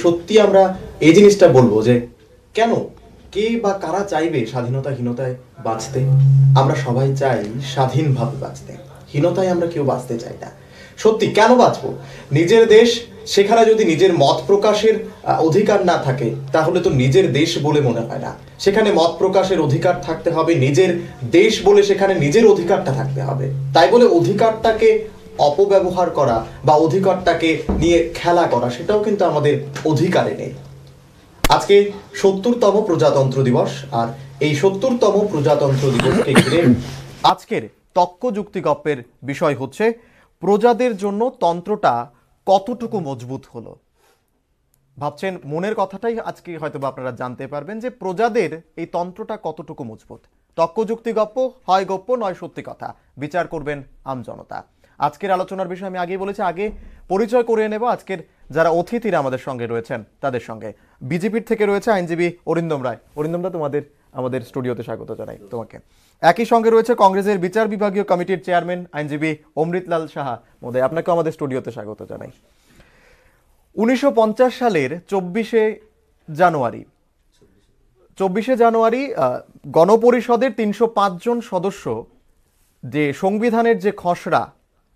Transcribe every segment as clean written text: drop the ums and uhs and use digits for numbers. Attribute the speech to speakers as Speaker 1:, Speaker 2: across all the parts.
Speaker 1: সত্যি আমরা এই জিনিসটা বলবো যে কেন, কে বা কারা চাইবে স্বাধীনতাহীনতায় বাঁচতে? আমরা সবাই চাই স্বাধীনভাবে বাঁচতে, হীনতায় আমরা কেউ বাঁচতে চাই না। সত্যি কেন বাঁচবো? নিজের দেশ, সেখানে যদি নিজের মত প্রকাশের অধিকার না থাকে তাহলে তো নিজের দেশ বলে মনে হয় না। সেখানে মত প্রকাশের অধিকার থাকতে হবে, নিজের দেশ বলে সেখানে নিজের অধিকারটা থাকতে হবে। তাই বলে অধিকারটাকে অপব্যবহার করা বা অধিকারটাকে নিয়ে খেলা করা, সেটাও কিন্তু আমাদের অধিকারে নেই। আজকে ৭০তম প্রজাতন্ত্র দিবস, আর এই ৭০তম প্রজাতন্ত্র দিবসকে ঘিরে আজকের তক্ক যুক্তিগপ্পের বিষয় হচ্ছে প্রজাদের জন্য তন্ত্রটা কতটুকু মজবুত হলো। ভাবছেন মনের কথাটাই আজকে হয়তো আপনারা জানতে পারবেন যে প্রজাদের এই তন্ত্রটা কতটুকু মজবুত। তক্ক যুক্তিগপ্প, হয় গপ্প নয় সত্যি কথা, বিচার করবেন আমজনতা। আজকের আলোচনার বিষয় আমি আগেই বলেছি, আগে পরিচয় করিয়ে নেব আজকের যারা অতিথিরা আমাদের সঙ্গে রয়েছেন তাদের সঙ্গে। বিজেপির থেকে রয়েছে আইনজীবী অরিন্দম রায়। অরিন্দম দা, আমাদের স্টুডিওতে স্বাগত জানাই তোমাকে। একই সঙ্গে রয়েছে কংগ্রেসের বিচার বিভাগীয় কমিটির চেয়ারম্যান আইনজীবী অমৃতলাল সাহা মহোদয়, আপনাকে আমাদের স্টুডিওতে স্বাগত জানাই। 1950 সালের 24শে জানুয়ারি গণপরিষদের 305 জন সদস্য যে সংবিধানের যে খসড়া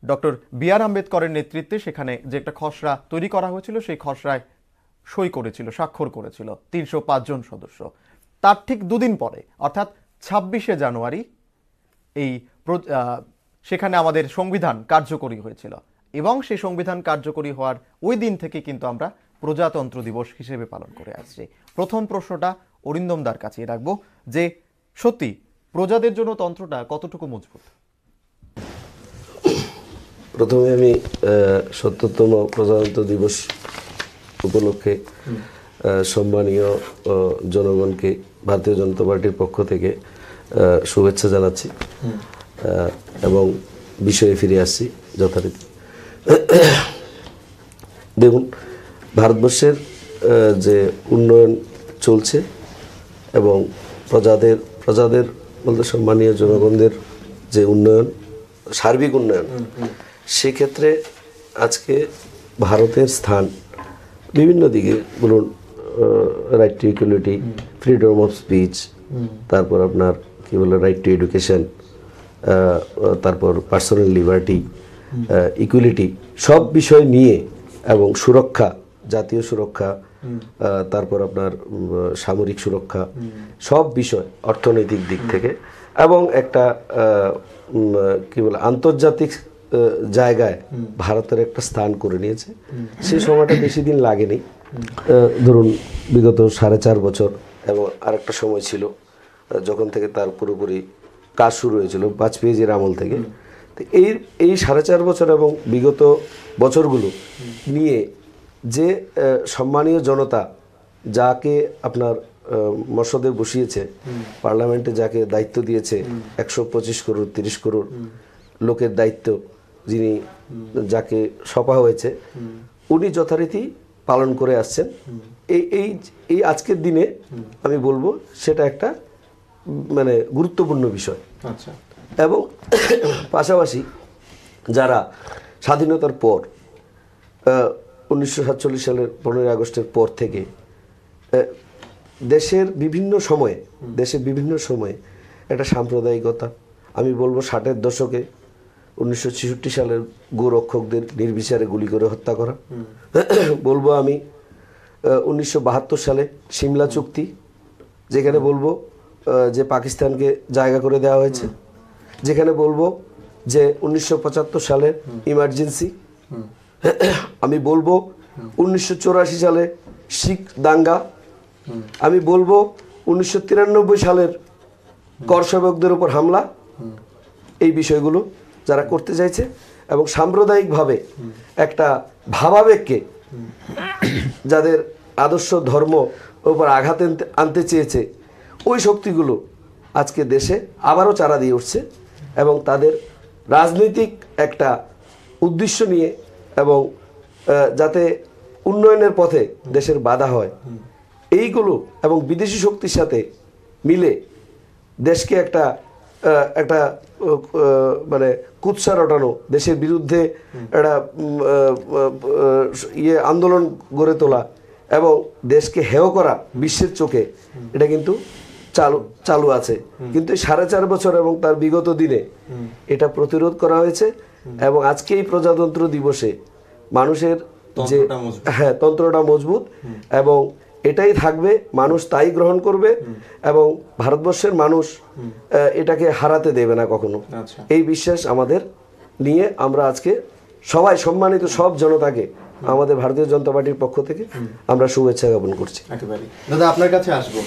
Speaker 1: ডক্টর বি.আর. আম্বেদকরের নেতৃত্বে সেখানে যে একটা খসড়া তৈরি করা হয়েছিল, সেই খসড়ায় সই করেছিল, স্বাক্ষর করেছিল 305 জন সদস্য। তার ঠিক দুদিন পরে অর্থাৎ 26শে জানুয়ারি সেখানে আমাদের সংবিধান কার্যকরী হয়েছিল, এবং সেই সংবিধান কার্যকরী হওয়ার ওই দিন থেকে কিন্তু আমরা প্রজাতন্ত্র দিবস হিসেবে পালন করে আসছি। প্রথম প্রশ্নটা অরিন্দম দার কাছে রাখবো যে সত্যি প্রজাদের জন্য তন্ত্রটা কতটুকু মজবুত?
Speaker 2: প্রথমে আমি ৭০তম প্রজাতন্ত্র দিবস উপলক্ষে সম্মানীয় জনগণকে ভারতীয় জনতা পার্টির পক্ষ থেকে শুভেচ্ছা জানাচ্ছি এবং বিষয়ে ফিরে আসছি যথারীতি। দেখুন, ভারতবর্ষের যে উন্নয়ন চলছে এবং প্রজাদের বলতে সম্মানীয় জনগণদের যে উন্নয়ন, সার্বিক উন্নয়ন, সেক্ষেত্রে আজকে ভারতের স্থান বিভিন্ন দিকে, বলুন right to equality, freedom of speech, তারপর আপনার কি বলে রাইট টু এডুকেশন, তারপর পার্সোনাল লিবার্টি, ইকুয়ালিটি, সব বিষয় নিয়ে, এবং সুরক্ষা, জাতীয় সুরক্ষা, তারপর আপনার সামরিক সুরক্ষা, সব বিষয় অর্থনৈতিক দিক থেকে, এবং একটা কি বলে আন্তর্জাতিক জায়গায় ভারতের একটা স্থান করে নিয়েছে। সেই সময়টা বেশি দিন লাগেনি, ধরুন বিগত 4.5 বছর, এবং আরেকটা সময় ছিল যখন থেকে তার পুরোপুরি কাজ শুরু হয়েছিল বাজপেয়ীজির আমল থেকে। তো এই 4.5 বছর এবং বিগত বছরগুলো নিয়ে যে সম্মানীয় জনতা যাকে আপনার মসদে বসিয়েছে, পার্লামেন্টে যাকে দায়িত্ব দিয়েছে, 125 করোড় 30 করোড় লোকের দায়িত্ব যিনি, যাকে সপা হয়েছে, উনি যথারীতি পালন করে আসছেন। এই আজকের দিনে আমি বলবো সেটা একটা মানে গুরুত্বপূর্ণ বিষয়।
Speaker 1: আচ্ছা।
Speaker 2: এবং পাশাপাশি যারা স্বাধীনতার পর 1947 সালের 15ই আগস্টের পর থেকে দেশের বিভিন্ন সময়ে একটা সাম্প্রদায়িকতা, আমি বলবো 60-এর দশকে 1966 সালের গোরক্ষকদের নির্বিচারে গুলি করে হত্যা করা, বলবো আমি 1972 সালে সিমলা চুক্তি, যেখানে বলবো যে পাকিস্তানকে জায়গা করে দেওয়া হয়েছে, যেখানে বলবো যে 1975 সালের ইমার্জেন্সি, আমি বলবো 1984 সালে শিখ দাঙ্গা, আমি বলবো 1993 সালের কর সেবকদের উপর হামলা। এই বিষয়গুলো যারা করতে চাইছে এবং সাম্প্রদায়িকভাবে একটা ভাবাবেগকে, যাদের আদর্শ ধর্ম উপর আঘাত আনতে চেয়েছে, ওই শক্তিগুলো আজকে দেশে আবারও চারা দিয়ে উঠছে, এবং তাদের রাজনৈতিক একটা উদ্দেশ্য নিয়ে, এবং যাতে উন্নয়নের পথে দেশের বাধা হয়, এইগুলো এবং বিদেশি শক্তির সাথে মিলে দেশকে একটা মানে কুৎসা রটানো, দেশের বিরুদ্ধে একটা আন্দোলন গড়ে তোলা, এবং দেশকে হেয় করা বিশ্বের চোখে এটা কিন্তু চালু আছে। কিন্তু 4.5 বছর এবং তার বিগত দিনে এটা প্রতিরোধ করা হয়েছে এবং আজকে এই প্রজাতন্ত্র দিবসে মানুষের যে তন্ত্রটা মজবুত এবং এটাই থাকবে, মানুষ তাই গ্রহণ করবে এবং ভারতবর্ষের মানুষ এটাকে হারাতে দেবে না কখনো। এই বিশ্বাস আমাদের নিয়ে আমরা আজকে সবাই সম্মানিত সব জনতাকে আমাদের ভারতীয় জনতা পার্টির পক্ষ থেকে আমরা শুভেচ্ছা জ্ঞাপন করছি।
Speaker 1: দাদা আপনার কাছে আসবো,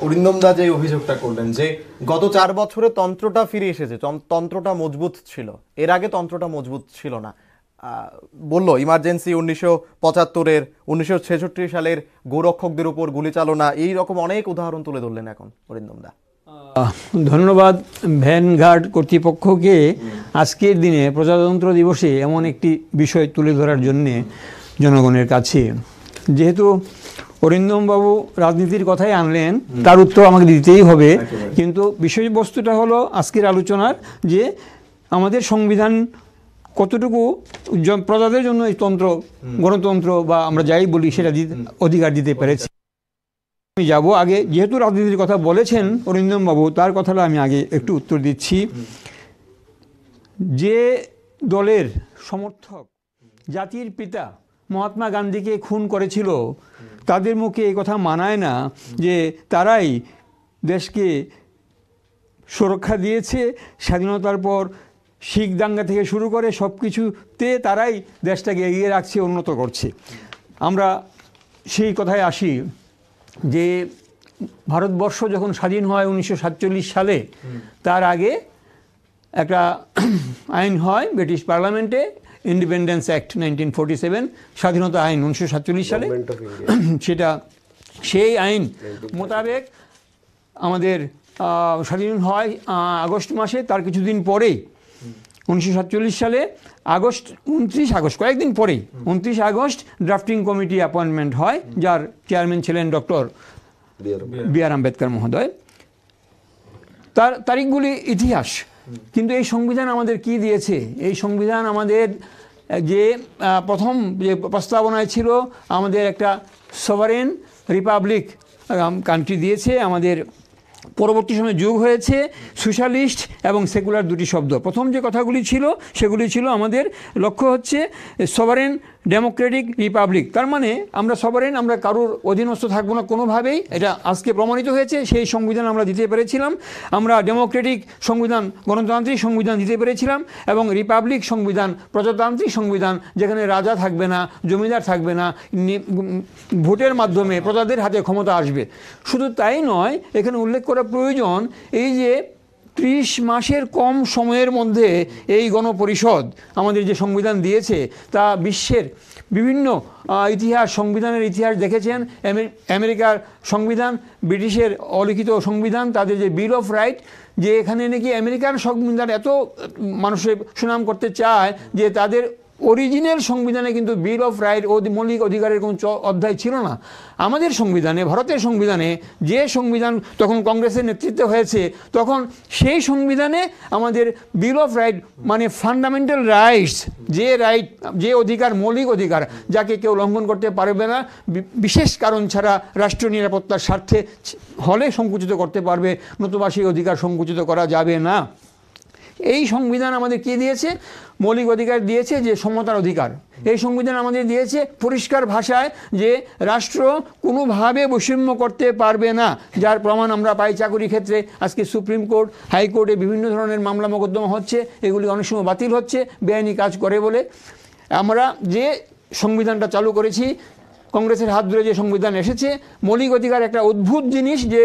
Speaker 1: অরিন্দম দা যে অভিযোগটা করলেন যে গত 4 বছরে তন্ত্রটা ফিরে এসেছে, তন্ত্রটা মজবুত ছিল, এর আগে তন্ত্রটা মজবুত ছিল না, বললো ইমার্জেন্সি 1975-এর 1966 সালের গোরক্ষকদের উপর গুলি চালনা, এই রকম অনেক উদাহরণ তুলে ধরলেন এখন অরিন্দম দা।
Speaker 3: ধন্যবাদ ভ্যানগার্ড কর্তৃপক্ষকে আজকের দিনে প্রজাতন্ত্র দিবসে এমন একটি বিষয় তুলে ধরার জন্যে জনগণের কাছে। যেহেতু অরিন্দমবাবু রাজনীতির কথাই আনলেন, তার উত্তর আমাকে দিতেই হবে, কিন্তু বিষয়বস্তুটা হলো আজকের আলোচনার যে আমাদের সংবিধান কতটুকু প্রজাদের জন্য এই তন্ত্র, গণতন্ত্র বা আমরা যাই বলি সেটা অধিকার দিতে পেরেছি। আমি যাব আগে, যেহেতু রাজনীতির কথা বলেছেন অরিন্দম বাবু, তার কথাটা আমি আগে একটু উত্তর দিচ্ছি। যে দলের সমর্থক জাতির পিতা মহাত্মা গান্ধীকে খুন করেছিল, তাদের মুখে এই কথা মানায় না যে তারাই দেশকে সুরক্ষা দিয়েছে। স্বাধীনতার পর শিখ দাঙ্গা থেকে শুরু করে সব কিছুতে তারাই দেশটাকে এগিয়ে রাখছে, উন্নত করছে। আমরা সেই কথায় আসি যে ভারতবর্ষ যখন স্বাধীন হয় 1947 সালে, তার আগে একটা আইন হয় ব্রিটিশ পার্লামেন্টে, ইন্ডিপেন্ডেন্স অ্যাক্ট 1947, স্বাধীনতা আইন 1947 সালে। সেটা সেই আইন মোতাবেক আমাদের স্বাধীন হয় আগস্ট মাসে, তার কিছুদিন পরেই 1947 সালে 29 আগস্ট, কয়েকদিন পরেই 29 আগস্ট ড্রাফটিং কমিটি অ্যাপয়েন্টমেন্ট হয়, যার চেয়ারম্যান ছিলেন ডক্টর বি.আর. আম্বেদকর মহোদয়। তার তারিখগুলি ইতিহাস। কিন্তু এই সংবিধান আমাদের কি দিয়েছে? এই সংবিধান আমাদের যে প্রথম যে প্রস্তাবনায় ছিল, আমাদের একটা সভারেন রিপাবলিক কান্ট্রি দিয়েছে। আমাদের পরবর্তী সময়ে যোগ হয়েছে সোশ্যালিস্ট এবং সেকুলার দুটি শব্দ। প্রথম যে কথাগুলি ছিল সেগুলি ছিল আমাদের লক্ষ্য হচ্ছে সভারেন ডেমোক্রেটিক রিপাবলিক। তার মানে আমরা সভারেন, আমরা কারোর অধীনস্থ থাকবো না কোনোভাবেই, এটা আজকে প্রমাণিত হয়েছে। সেই সংবিধান আমরা দিতে পেরেছিলাম। আমরা ডেমোক্রেটিক সংবিধান, গণতান্ত্রিক সংবিধান দিতে পেরেছিলাম, এবং রিপাবলিক সংবিধান, প্রজাতান্ত্রিক সংবিধান, যেখানে রাজা থাকবে না, জমিদার থাকবে না, ভোটের মাধ্যমে প্রজাদের হাতে ক্ষমতা আসবে। শুধু তাই নয়, এখানে উল্লেখ করা প্রয়োজন এই যে 30 মাসের কম সময়ের মধ্যে এই গণপরিষদ আমাদের যে সংবিধান দিয়েছে, তা বিশ্বের বিভিন্ন ইতিহাস, সংবিধানের ইতিহাস দেখেছেন। আমেরিকার সংবিধান, ব্রিটিশের অলিখিত সংবিধান, তাদের যে বিল অফ রাইট, যে এখানে নাকি আমেরিকার সংবিধান এত মানুষের সুনাম করতে চায় যে তাদের অরিজিনাল সংবিধানে কিন্তু বিল অফ রাইট ও মৌলিক অধিকারের কোনো অধ্যায় ছিল না। আমাদের সংবিধানে, ভারতের সংবিধানে, যে সংবিধান তখন কংগ্রেসের নেতৃত্বে হয়েছে, তখন সেই সংবিধানে আমাদের বিল অফ রাইট মানে ফান্ডামেন্টাল রাইটস, যে রাইট, যে অধিকার, মৌলিক অধিকার, যাকে কেউ লঙ্ঘন করতে পারবে না, বিশেষ কারণ ছাড়া রাষ্ট্রীয় নিরাপত্তার স্বার্থে হলে সংকুচিত করতে পারবে, নতুবা সেই অধিকার সংকুচিত করা যাবে না। এই সংবিধান আমাদের কি দিয়েছে? মৌলিক অধিকার দিয়েছে, যে সমতার অধিকার। এই সংবিধান আমাদের দিয়েছে পরিষ্কার ভাষায় যে রাষ্ট্র কোনোভাবে বৈষম্য করতে পারবে না, যার প্রমাণ আমরা পাই চাকরি ক্ষেত্রে। আজকে সুপ্রিম কোর্ট, হাইকোর্টে বিভিন্ন ধরনের মামলা মোকদ্দমা হচ্ছে, এগুলি অনেক সময় বাতিল হচ্ছে বেআইনি কাজ করে বলে। আমরা যে সংবিধানটা চালু করেছি, কংগ্রেসের হাত ধরে যে সংবিধান এসেছে, মৌলিক অধিকার একটা অদ্ভুত জিনিস, যে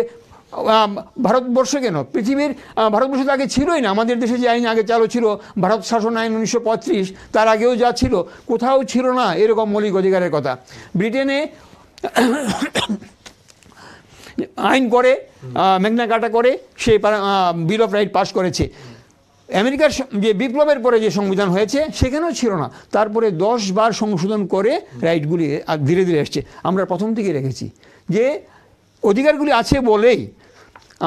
Speaker 3: ভারতবর্ষ কেন, পৃথিবীর, ভারতবর্ষ তো আগে ছিলই না। আমাদের দেশে যে আইন আগে চালু ছিল, ভারত শাসন আইন 1935, তার আগেও যা ছিল, কোথাও ছিল না এরকম মৌলিক অধিকারের কথা। ব্রিটেনে আইন করে, ম্যাগনা কার্টা করে সেই বিল অফ রাইট পাস করেছে। আমেরিকার যে বিপ্লবের পরে যে সংবিধান হয়েছে, সেখানেও ছিল না। তারপরে 10 বার সংশোধন করে রাইটগুলি ধীরে ধীরে এসছে। আমরা প্রথম থেকে রেখেছি যে অধিকারগুলি আছে বলেই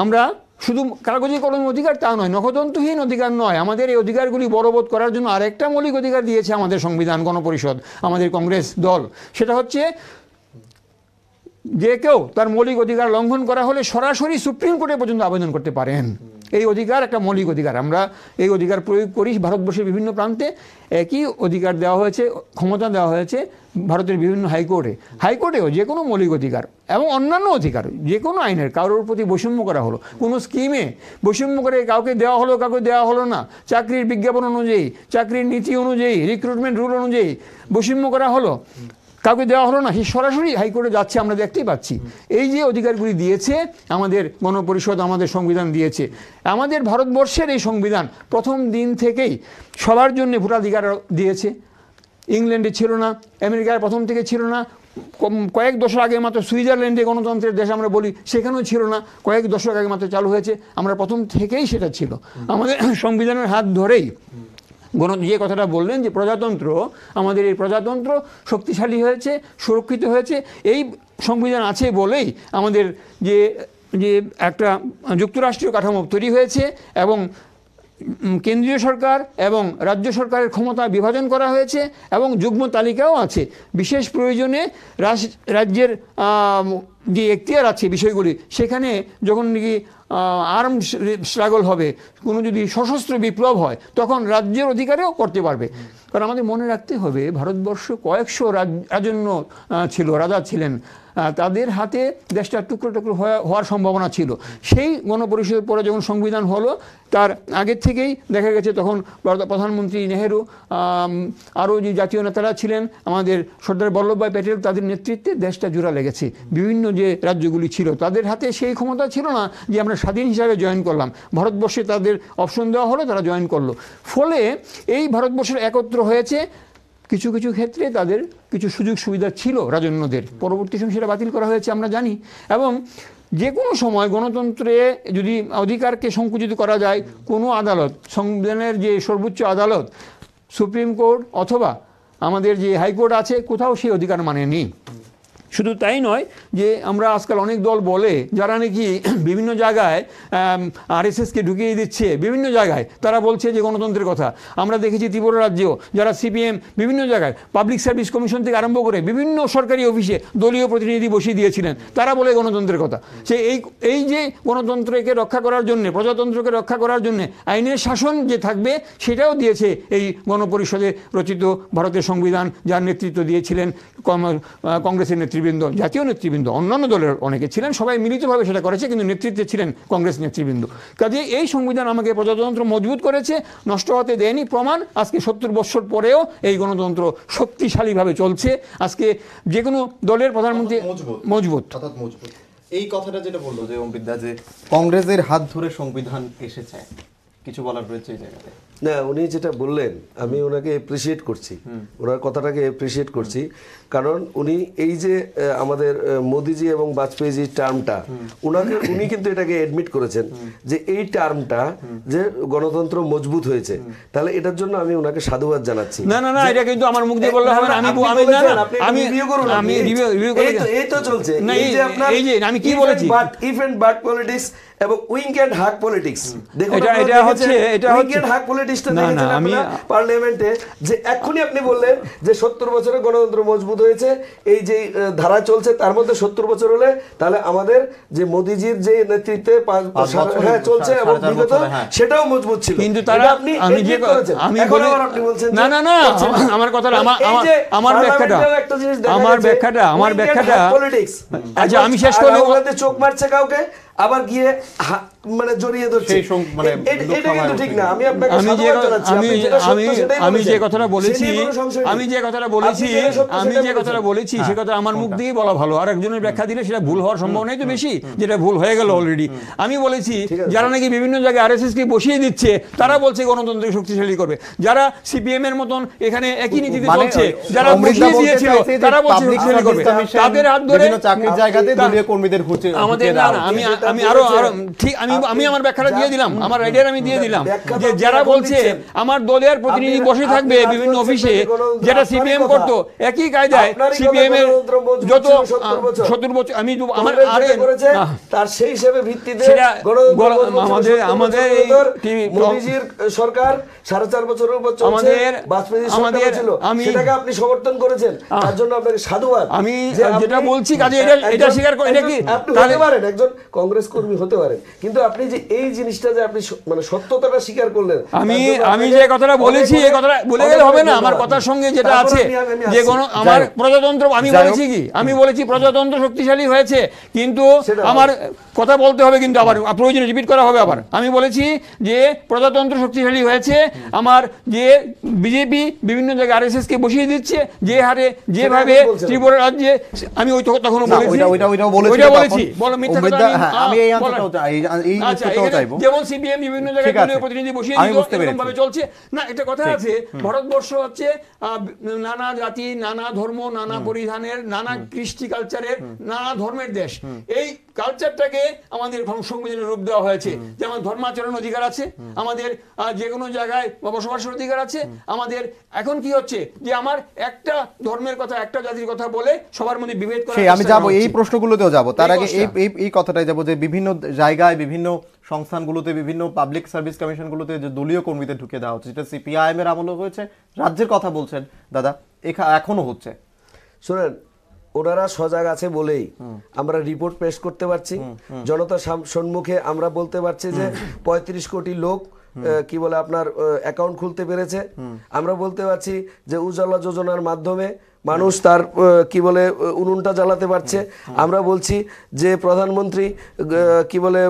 Speaker 3: আমরা শুধু কাগজে কলমে অধিকার তা নয়, নখদন্তহীন অধিকার নয়, আমাদের এই অধিকারগুলি বলবৎ করার জন্য আরেকটা মৌলিক অধিকার দিয়েছে আমাদের সংবিধান, গণপরিষদ, আমাদের কংগ্রেস দল। সেটা হচ্ছে যে কেউ তার মৌলিক অধিকার লঙ্ঘন করা হলে সরাসরি সুপ্রিম কোর্টে পর্যন্ত আবেদন করতে পারেন। এই অধিকার একটা মৌলিক অধিকার, আমরা এই অধিকার প্রয়োগ করি ভারতবর্ষের বিভিন্ন প্রান্তে। একই অধিকার দেওয়া হয়েছে, ক্ষমতা দেওয়া হয়েছে ভারতের বিভিন্ন হাইকোর্টেও যে কোনো মৌলিক অধিকার এবং অন্যান্য অধিকার, যে কোনো আইনের কারোর প্রতি বৈষম্য করা হলো, কোনো স্কিমে বৈষম্য করে কাউকে দেওয়া হলো কাউকে দেওয়া হলো না, চাকরির বিজ্ঞাপন অনুযায়ী, চাকরির নীতি অনুযায়ী, রিক্রুটমেন্ট রুল অনুযায়ী বৈষম্য করা হলো, কাউকে দেওয়া হলো না, সে সরাসরি হাইকোর্টে যাচ্ছে, আমরা দেখতেই পাচ্ছি। এই যে অধিকারগুলি দিয়েছে আমাদের গণপরিষদ, আমাদের সংবিধান দিয়েছে, আমাদের ভারতবর্ষের এই সংবিধান প্রথম দিন থেকেই সবার জন্য ভোটাধিকার দিয়েছে। ইংল্যান্ডে ছিল না, আমেরিকার প্রথম থেকে ছিল না, কয়েক দশক আগে মাত্র সুইজারল্যান্ডে গণতন্ত্রের দেশ আমরা বলি, সেখানেও ছিল না, কয়েক দশক আগে মাত্র চালু হয়েছে। আমরা প্রথম থেকেই সেটা ছিল আমাদের সংবিধানের হাত ধরেই। যে কথাটা বললেন যে প্রজাতন্ত্র, আমাদের এই প্রজাতন্ত্র শক্তিশালী হয়েছে, সুরক্ষিত হয়েছে, এই সংবিধান আছে বলেই আমাদের যে যে একটা যুক্তরাষ্ট্রীয় কাঠামো তৈরি হয়েছে এবং কেন্দ্রীয় সরকার এবং রাজ্য সরকারের ক্ষমতা বিভাজন করা হয়েছে এবং যুগ্ম তালিকাও আছে। বিশেষ প্রয়োজনে রাজ্যের যে এখতিয়ার আছে বিষয়গুলি, সেখানে যখন নাকি আর্ম স্ট্রাগল হবে, কোনো যদি সশস্ত্র বিপ্লব হয়, তখন রাজ্যের অধিকারেও করতে পারবে। কারণ আমাদের মনে রাখতে হবে ভারতবর্ষ কয়েকশো রাজন্য ছিল, রাজা ছিলেন, তাদের হাতে দেশটা টুকরো টুকরো হওয়ার সম্ভাবনা ছিল। সেই গণপরিষদের পরে যখন সংবিধান হলো, তার আগের থেকেই দেখা গেছে তখন প্রধানমন্ত্রী নেহেরু, আরও যে জাতীয় নেতারা ছিলেন, আমাদের সর্দার বল্লভভাই প্যাটেল, তাদের নেতৃত্বে দেশটা জোড়া লেগেছে। বিভিন্ন যে রাজ্যগুলি ছিল তাদের হাতে সেই ক্ষমতা ছিল না যে আমরা স্বাধীন হিসাবে জয়েন করলাম, ভারতবর্ষে তাদের অপশন দেওয়া হলো, তারা জয়েন করলো। ফলে এই ভারতবর্ষের একত্র হয়েছে। কিছু কিছু ক্ষেত্রে তাদের কিছু সুযোগ সুবিধা ছিল রাজন্যদের, পরবর্তী সময় সেটা বাতিল করা হয়েছে আমরা জানি। এবং যে কোনো সময় গণতন্ত্রে যদি অধিকারকে সংকুচিত করা যায়, কোনো আদালত, সংবিধানের যে সর্বোচ্চ আদালত সুপ্রিম কোর্ট অথবা আমাদের যে হাইকোর্ট আছে, কোথাও সেই অধিকার মানেনি। শুধু তাই নয়, যে আমরা আজকাল অনেক দল বলে যারা নাকি বিভিন্ন জায়গায় আরএসএসকে ঢুকিয়ে দিচ্ছে, বিভিন্ন জায়গায় তারা বলছে যে গণতন্ত্রের কথা। আমরা দেখেছি ত্রিপুরা রাজ্যেও যারা সিপিএম বিভিন্ন জায়গায় পাবলিক সার্ভিস কমিশন থেকে আরম্ভ করে বিভিন্ন সরকারি অফিসে দলীয় প্রতিনিধি বসিয়ে দিয়েছিলেন, তারা বলে গণতন্ত্রের কথা। সে এই যে গণতন্ত্রকে রক্ষা করার জন্য, প্রজাতন্ত্রকে রক্ষা করার জন্য আইনের শাসন যে থাকবে, সেটাও দিয়েছে এই গণপরিষদে রচিত ভারতের সংবিধান, যার নেতৃত্ব দিয়েছিলেন কংগ্রেসের নেতৃবৃন্দ, জাতীয় নেতৃবৃন্দ, অন্যান্য দলের অনেকে ছিলেন, সবাই মিলিতভাবে সেটা করেছে, কিন্তু নেতৃত্বে ছিলেন কংগ্রেস নেতৃবৃন্দ। কাজে এই সংবিধান আমাকে প্রজাতন্ত্র মজবুত করেছে, নষ্ট হতে দেয়নি। প্রমাণ আজকে 70 বছর পরেও এই গণতন্ত্র শক্তিশালীভাবে চলছে। আজকে যে কোনো দলের প্রধানমন্ত্রী মজবুত।
Speaker 1: এই কথাটা যেটা বললো যে অমৃতা, যে কংগ্রেসের হাত ধরে সংবিধান এসেছে, কিছু বলার রয়েছে এই জায়গাতে?
Speaker 2: না, উনি যেটা বললেন আমি ওনাকে অ্যাপ্রিসিয়েট করছি, ওনার কথাটাকে অ্যাপ্রিসিয়েট করছি। কারণ উনি এই যে আমাদের মোদিজি এবং বাজপেয়ীজির টার্মটা, উনি কিন্তু এটাকে অ্যাডমিট করেছেন যে এই টার্মটা যে গণতন্ত্র মজবুত হয়েছে। তাহলে এটার জন্য আমি ওনাকে সাধুবাদ জানাচ্ছি।
Speaker 3: না না না, এটা কিন্তু আমার মুখ দিয়ে বললে হবে না। আমি রিভিউ করি,
Speaker 2: এই তো চলছে।
Speaker 3: এই যে আমি কি বলেছি,
Speaker 2: but if and but politics এবং উইঙ্ক এন্ড হাক পলিটিক্স। দেখুন
Speaker 3: এটা হচ্ছে
Speaker 2: উইঙ্ক এন্ড হাক পলিটিক্সটা দেখেছেন আপনারা পার্লামেন্টে, যে এখনই আপনি বললেন যে 70 বছরে গণতন্ত্র মজবুত হয়েছে। এই যে ধারা চলছে তার মধ্যে 70 বছর হলে তাহলে আমাদের যে মোদিজির যে নেতৃত্বে চলছে এবং বিগত সেটাও মজবুত ছিল।
Speaker 3: কিন্তু তারা আমি বলছেন না না না, আমার কথাটা আমার ব্যাখ্যাটা
Speaker 2: পলিটিক্স।
Speaker 3: আচ্ছা আমি শেষ করব।
Speaker 2: চোখ মারছে কাউকে, আবার গিয়ে মানে জড়িয়ে ধরছে, এটা কিন্তু ঠিক না।
Speaker 3: আমি যে কথাটা বলেছি সে কথা আমার মুখ দিয়ে বলা ভালো, আর একজনের ব্যাখ্যা দিলে সেটা ভুল হওয়ার সম্ভাবনাই তো বেশি, যেটা ভুল হয়ে গেল অলরেডি। আমি বলেছি যারা নাকি বিভিন্ন জায়গায় আরএসএস কে বসিয়ে দিচ্ছে, তারা বলছে গণতন্ত্রকে শক্তিশালী করবে। যারা সিপিএম এর মতন এখানে একই নীতিতে চলছে, যারা বসিয়ে দিয়েছিল তারা বলছে শক্তিশালী করবে। তাদের হাত ধরে
Speaker 1: চাকরির জায়গাতে দলীয় কর্মীদের
Speaker 3: আমাদের আমি আরো ঠিক আমি আমার ব্যাখ্যাটা দিয়ে দিলাম, আমার আইডিয়া আমি দিয়ে দিলাম যে যারা বলছে আমার দলের প্রতিনিধি বসে থাকবে বিভিন্ন অফিসে, যেটা সিপিএম করতো একই কায়দায় সিপিএম এর যত 70 বছর আমি আমার আরে
Speaker 2: তার সেই হিসেবে ভিত্তিতে
Speaker 3: আমাদের
Speaker 2: মোদিজির সরকার 4.5 বছরের উপর চলছে, বাজপেয়ী সরকার ছিল, সেটাকে আপনি সমর্থন করেছেন, তার জন্য আপনাকে সাধুবাদ।
Speaker 3: আমি যেটা বলছি কাজে এটা স্বীকার করে, এটা কি
Speaker 2: আপনি হতে পারেন একজন কংগ্রেস কর্মী হতে পারেন, কিন্তু আপনি যে এই জিনিসটা যে আপনি মানে সত্যতাটা স্বীকার করলেন,
Speaker 3: আমি যে কথাটা বলেছি এই কথাটা বলে গেলে হবে না। আমার কথার সঙ্গে যেটা আছে যে আমার প্রজাতন্ত্র, আমি বলেছি কি, আমি বলেছি প্রজাতন্ত্র শক্তিশালী হয়েছে, কিন্তু আমার কথা বলতে হবে, কিন্তু আবার প্রয়োজনে রিপিট করা হবে। আবার আমি বলেছি যে প্রজাতন্ত্র শক্তিশালী হয়েছে, আমার যে বিজেপি বিভিন্ন জায়গায় আরএসএস কে বসিয়ে দিচ্ছে যে হারে যেভাবে ত্রিপুরা রাজ্যে, আমি ওই তখন বলেছি বলো মিথ্যা কথা আমি এই উত্তরটাও চাইবো, যেমন সিপিএম বিভিন্ন জায়গায় দলীয় প্রতিনিধি বসিয়ে দিল, এরকম ভাবে চলছে না। একটা কথা আছে, ভারতবর্ষ হচ্ছে নানা জাতি, নানা ধর্ম, নানা পরিধানের, নানা কৃষ্টি কালচারের, নানা ধর্মের দেশ। এই কালচারটাকে আমাদের সংবিধানে রূপ দেওয়া হয়েছে, যেমন ধর্মাচরণ অধিকার আছে, আমাদের যে কোনো জায়গায় বসবাসের অধিকার আছে আমাদের। এখন কি হচ্ছে যে আমার একটা ধর্মের কথা, একটা জাতির কথা বলে সবার মধ্যে বিভেদ করা।
Speaker 4: আমি যাব এই প্রশ্নগুলোতেও যাব, তার আগে এই কথাটাই যাব যে বিভিন্ন জায়গায় বিভিন্ন সংস্থানগুলোতে, বিভিন্ন পাবলিক সার্ভিস কমিশনগুলোতে যে দলীয় কর্মীদের ঢুকে দেওয়া হচ্ছে, যেটা সিপিআইএম এর আমলে হয়েছে, রাজ্যের কথা বলছেন দাদা, এখনো হচ্ছে।
Speaker 2: শোনেন, ওনারা সজাগ আছে বলেই আমরা রিপোর্ট পেশ করতে পারছি, জনতার সম্মুখে আমরা বলতে পারছি যে 35 কোটি লোক কি বলে আপনার অ্যাকাউন্ট খুলতে পেরেছে। আমরা বলতে পারছি যে উজালা যোজনার মাধ্যমে মানুষ তার কি বলে উনুনটা জ্বালাতে পারছে। আমরা বলছি যে প্রধানমন্ত্রী কি বলে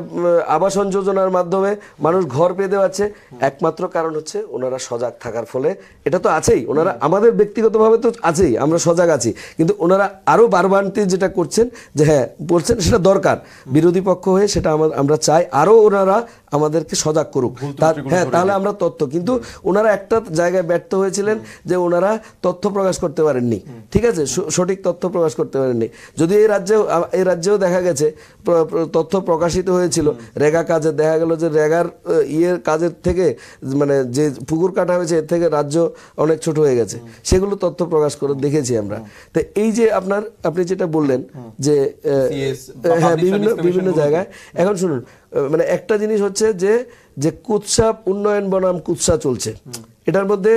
Speaker 2: আবাসন যোজনার মাধ্যমে মানুষ ঘর পেতে পারছে। একমাত্র কারণ হচ্ছে ওনারা সজাগ থাকার ফলে। এটা তো আছেই, ওনারা আমাদের ব্যক্তিগতভাবে তো আছেই, আমরা সজাগ আছি, কিন্তু ওনারা আরও বারবারতি যেটা করছেন যে হ্যাঁ বলছেন সেটা দরকার, বিরোধী পক্ষ হয়ে সেটা আমরা চাই আরও ওনারা আমাদেরকে সজাগ করুক। হ্যাঁ, তাহলে আমরা তথ্য, কিন্তু ওনারা একটা জায়গায় ব্যর্থ হয়েছিলেন যে ওনারা তথ্য প্রকাশ করতে পারেননি, ঠিক আছে, সঠিক তথ্য প্রকাশ করতে পারেননি। যদি এই রাজ্যেও দেখা গেছে তথ্য প্রকাশিত হয়েছিল রেগা কাজে, দেখা গেল যে রেগার কাজের থেকে মানে যে পুকুর কাটা হয়েছে এর থেকে রাজ্য অনেক ছোট হয়ে গেছে, সেগুলো তথ্য প্রকাশ করে দেখেছি আমরা। তো এই যে আপনি যেটা বললেন যে হ্যাঁ বিভিন্ন জায়গায়, এখন শুনুন, মানে একটা জিনিস হচ্ছে যে কুৎসা উন্নয়ন বনাম কুৎসা চলছে, এটার মধ্যে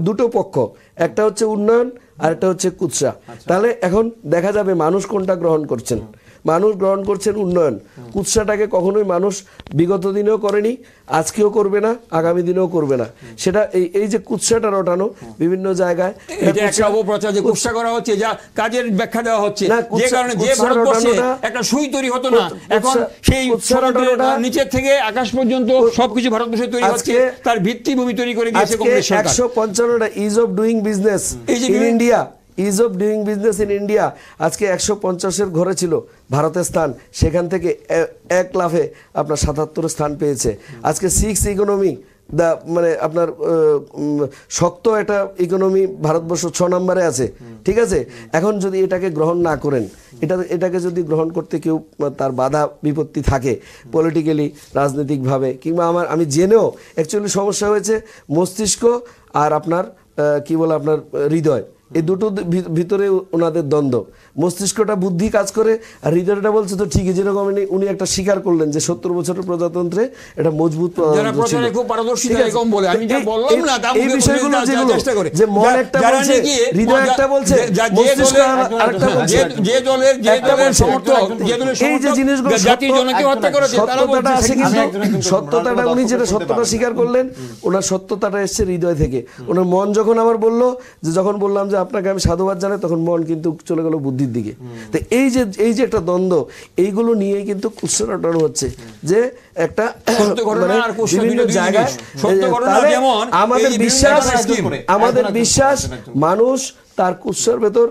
Speaker 2: দুটো পক্ষ, একটা হচ্ছে উন্নয়ন আর একটা হচ্ছে কুৎসা। তাহলে এখন দেখা যাবে মানুষ কোনটা গ্রহণ করছেন। মানুষ গ্রহণ করছেন উন্নয়ন, কুৎসাটাকে কখনোই মানুষ বিগত দিনেও করেনি, আজকেও করবে না, আগামী দিনেও করবে না। সেটা এই যে কুৎসাটা রটানো বিভিন্ন জায়গায়,
Speaker 3: এটা একটা অপপ্রচার যে কুৎসা করা হচ্ছে, যা কাজের ব্যাখ্যা দেওয়া হচ্ছে, যে কারণে যে ভারতবর্ষে একটা সুই তৈরি হতো না, এখন সেই নিচের থেকে আকাশ পর্যন্ত সবকিছু ভারতবর্ষে তৈরি হচ্ছে, তার ভিত্তিভূমি তৈরি করে দিয়েছে কংগ্রেস সরকার।
Speaker 2: 155টা ease of doing business in India, ease of doing business in India আজকে 150-এর ঘরে ছিল ভারতের স্থান, সেখান থেকে 1 লাফে আপনার 77 স্থান পেয়েছে। আজকে 6 ইকোনমি মানে আপনার শক্ত একটা ইকোনমি ভারতবর্ষ 6 নম্বরে আছে, ঠিক আছে। এখন যদি এটাকে গ্রহণ না করেন, এটাকে যদি গ্রহণ করতে কেউ তার বাধা বিপত্তি থাকে পলিটিক্যালি, রাজনৈতিকভাবে, কিংবা আমি জেনেও অ্যাকচুয়ালি সমস্যা হয়েছে মস্তিষ্ক আর আপনার কি বলে আপনার হৃদয়, এই দুটো ভিতরে ওনাদের দ্বন্দ্ব। মস্তিষ্কটা বুদ্ধি কাজ করে আর হৃদয়টা বলছে তো ঠিকই, যেরকম উনি একটা স্বীকার করলেন যে 70 বছরের প্রজাতন্ত্রে এটা মজবুত এই বিষয়গুলো যে মন একটা বলছে, হৃদয় একটা বলছে, মস্তিষ্ক আরেকটা বলছে, এই যে জিনিসগুলো সত্যতাটা আসে, কিন্তু সত্যতাটা উনি যেটা সত্যটা স্বীকার করলেন, ওনার সত্যতাটা এসছে হৃদয় থেকে। ওনার মন যখন আমার বললো যে, যখন বললাম যে আপনাকে আমি সাধুবাদ জানাই, তখন মন কিন্তু চলে গেল বুদ্ধির দিকে। তো এই যে একটা দ্বন্দ্ব, এইগুলো নিয়েই কিন্তু কুৎসা রটানো হচ্ছে যে একটা বিভিন্ন জায়গায়। আমাদের বিশ্বাস মানুষ তার কুৎসার ভেতর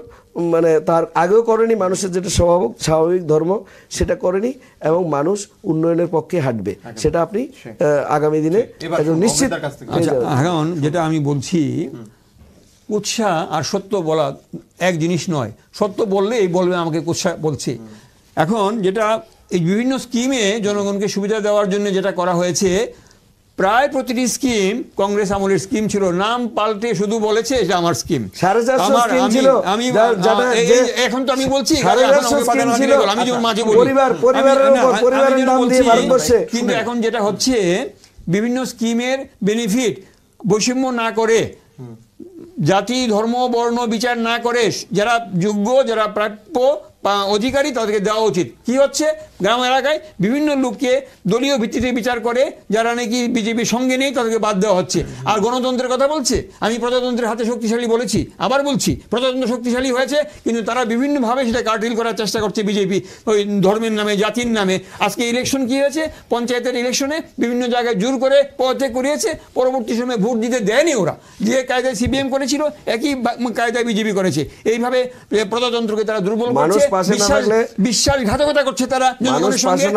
Speaker 2: মানে তার আগেও করেনি, মানুষের যেটা স্বাভাবিক ধর্ম সেটা করেনি, এবং মানুষ উন্নয়নের পক্ষে হাঁটবে, সেটা আপনি আগামী দিনে নিশ্চিত।
Speaker 3: এখন যেটা আমি বলছি, কুৎসা আর সত্য বলা এক জিনিস নয়। সত্য বললেই বলবে আমাকে কুৎসা বলছে। এখন যেটা এই বিভিন্ন স্কিমে জনগণকে সুবিধা দেওয়ার জন্য যেটা করা হয়েছে, প্রায় প্রতিটি স্কিম কংগ্রেস আমলের স্কিম ছিল, নাম পাল্টে শুধু বলেছে এটা আমার স্কিম।
Speaker 2: 450 স্কিম ছিল,
Speaker 3: এখন তো আমি বলছি
Speaker 2: 450 স্কিম ছিল,
Speaker 3: আমি যেমন মাঝে বলি
Speaker 2: পরিবারের উপর পরিবারের নাম দিয়ে ভারতবর্ষে।
Speaker 3: কিন্তু এখন যেটা হচ্ছে, বিভিন্ন স্কিমের বেনিফিট বৈষম্য না করে, জাতি ধর্ম বর্ণ বিচার না করে, যারা যোগ্য, যারা প্রাপ্য অধিকারী তাদেরকে দেওয়া উচিত। কি হচ্ছে, গ্রাম এলাকায় বিভিন্ন লোককে দলীয় ভিত্তিতে বিচার করে, যারা নাকি বিজেপির সঙ্গে নেই তাদেরকে বাদ দেওয়া হচ্ছে। আর গণতন্ত্রের কথা বলছে, আমি প্রজাতন্ত্রের হাতে শক্তিশালী বলেছি, আবার বলছি প্রজাতন্ত্র শক্তিশালী হয়েছে, কিন্তু তারা বিভিন্নভাবে সেটা কার্টেল করার চেষ্টা করছে বিজেপি, ওই ধর্মের নামে, জাতির নামে। আজকে ইলেকশন কি হয়েছে, পঞ্চায়েতের ইলেকশনে বিভিন্ন জায়গায় জোর করে পদত্যাগ করিয়েছে, পরবর্তী সময়ে ভোট দিতে দেয়নি ওরা। যে কায়দায় সিপিএম করেছিল একই কায়দায় বিজেপি করেছে। এইভাবে প্রজাতন্ত্রকে তারা দুর্বল করছে, বিশ্বাসঘাতকতা করছে তারা জনগণের সঙ্গে।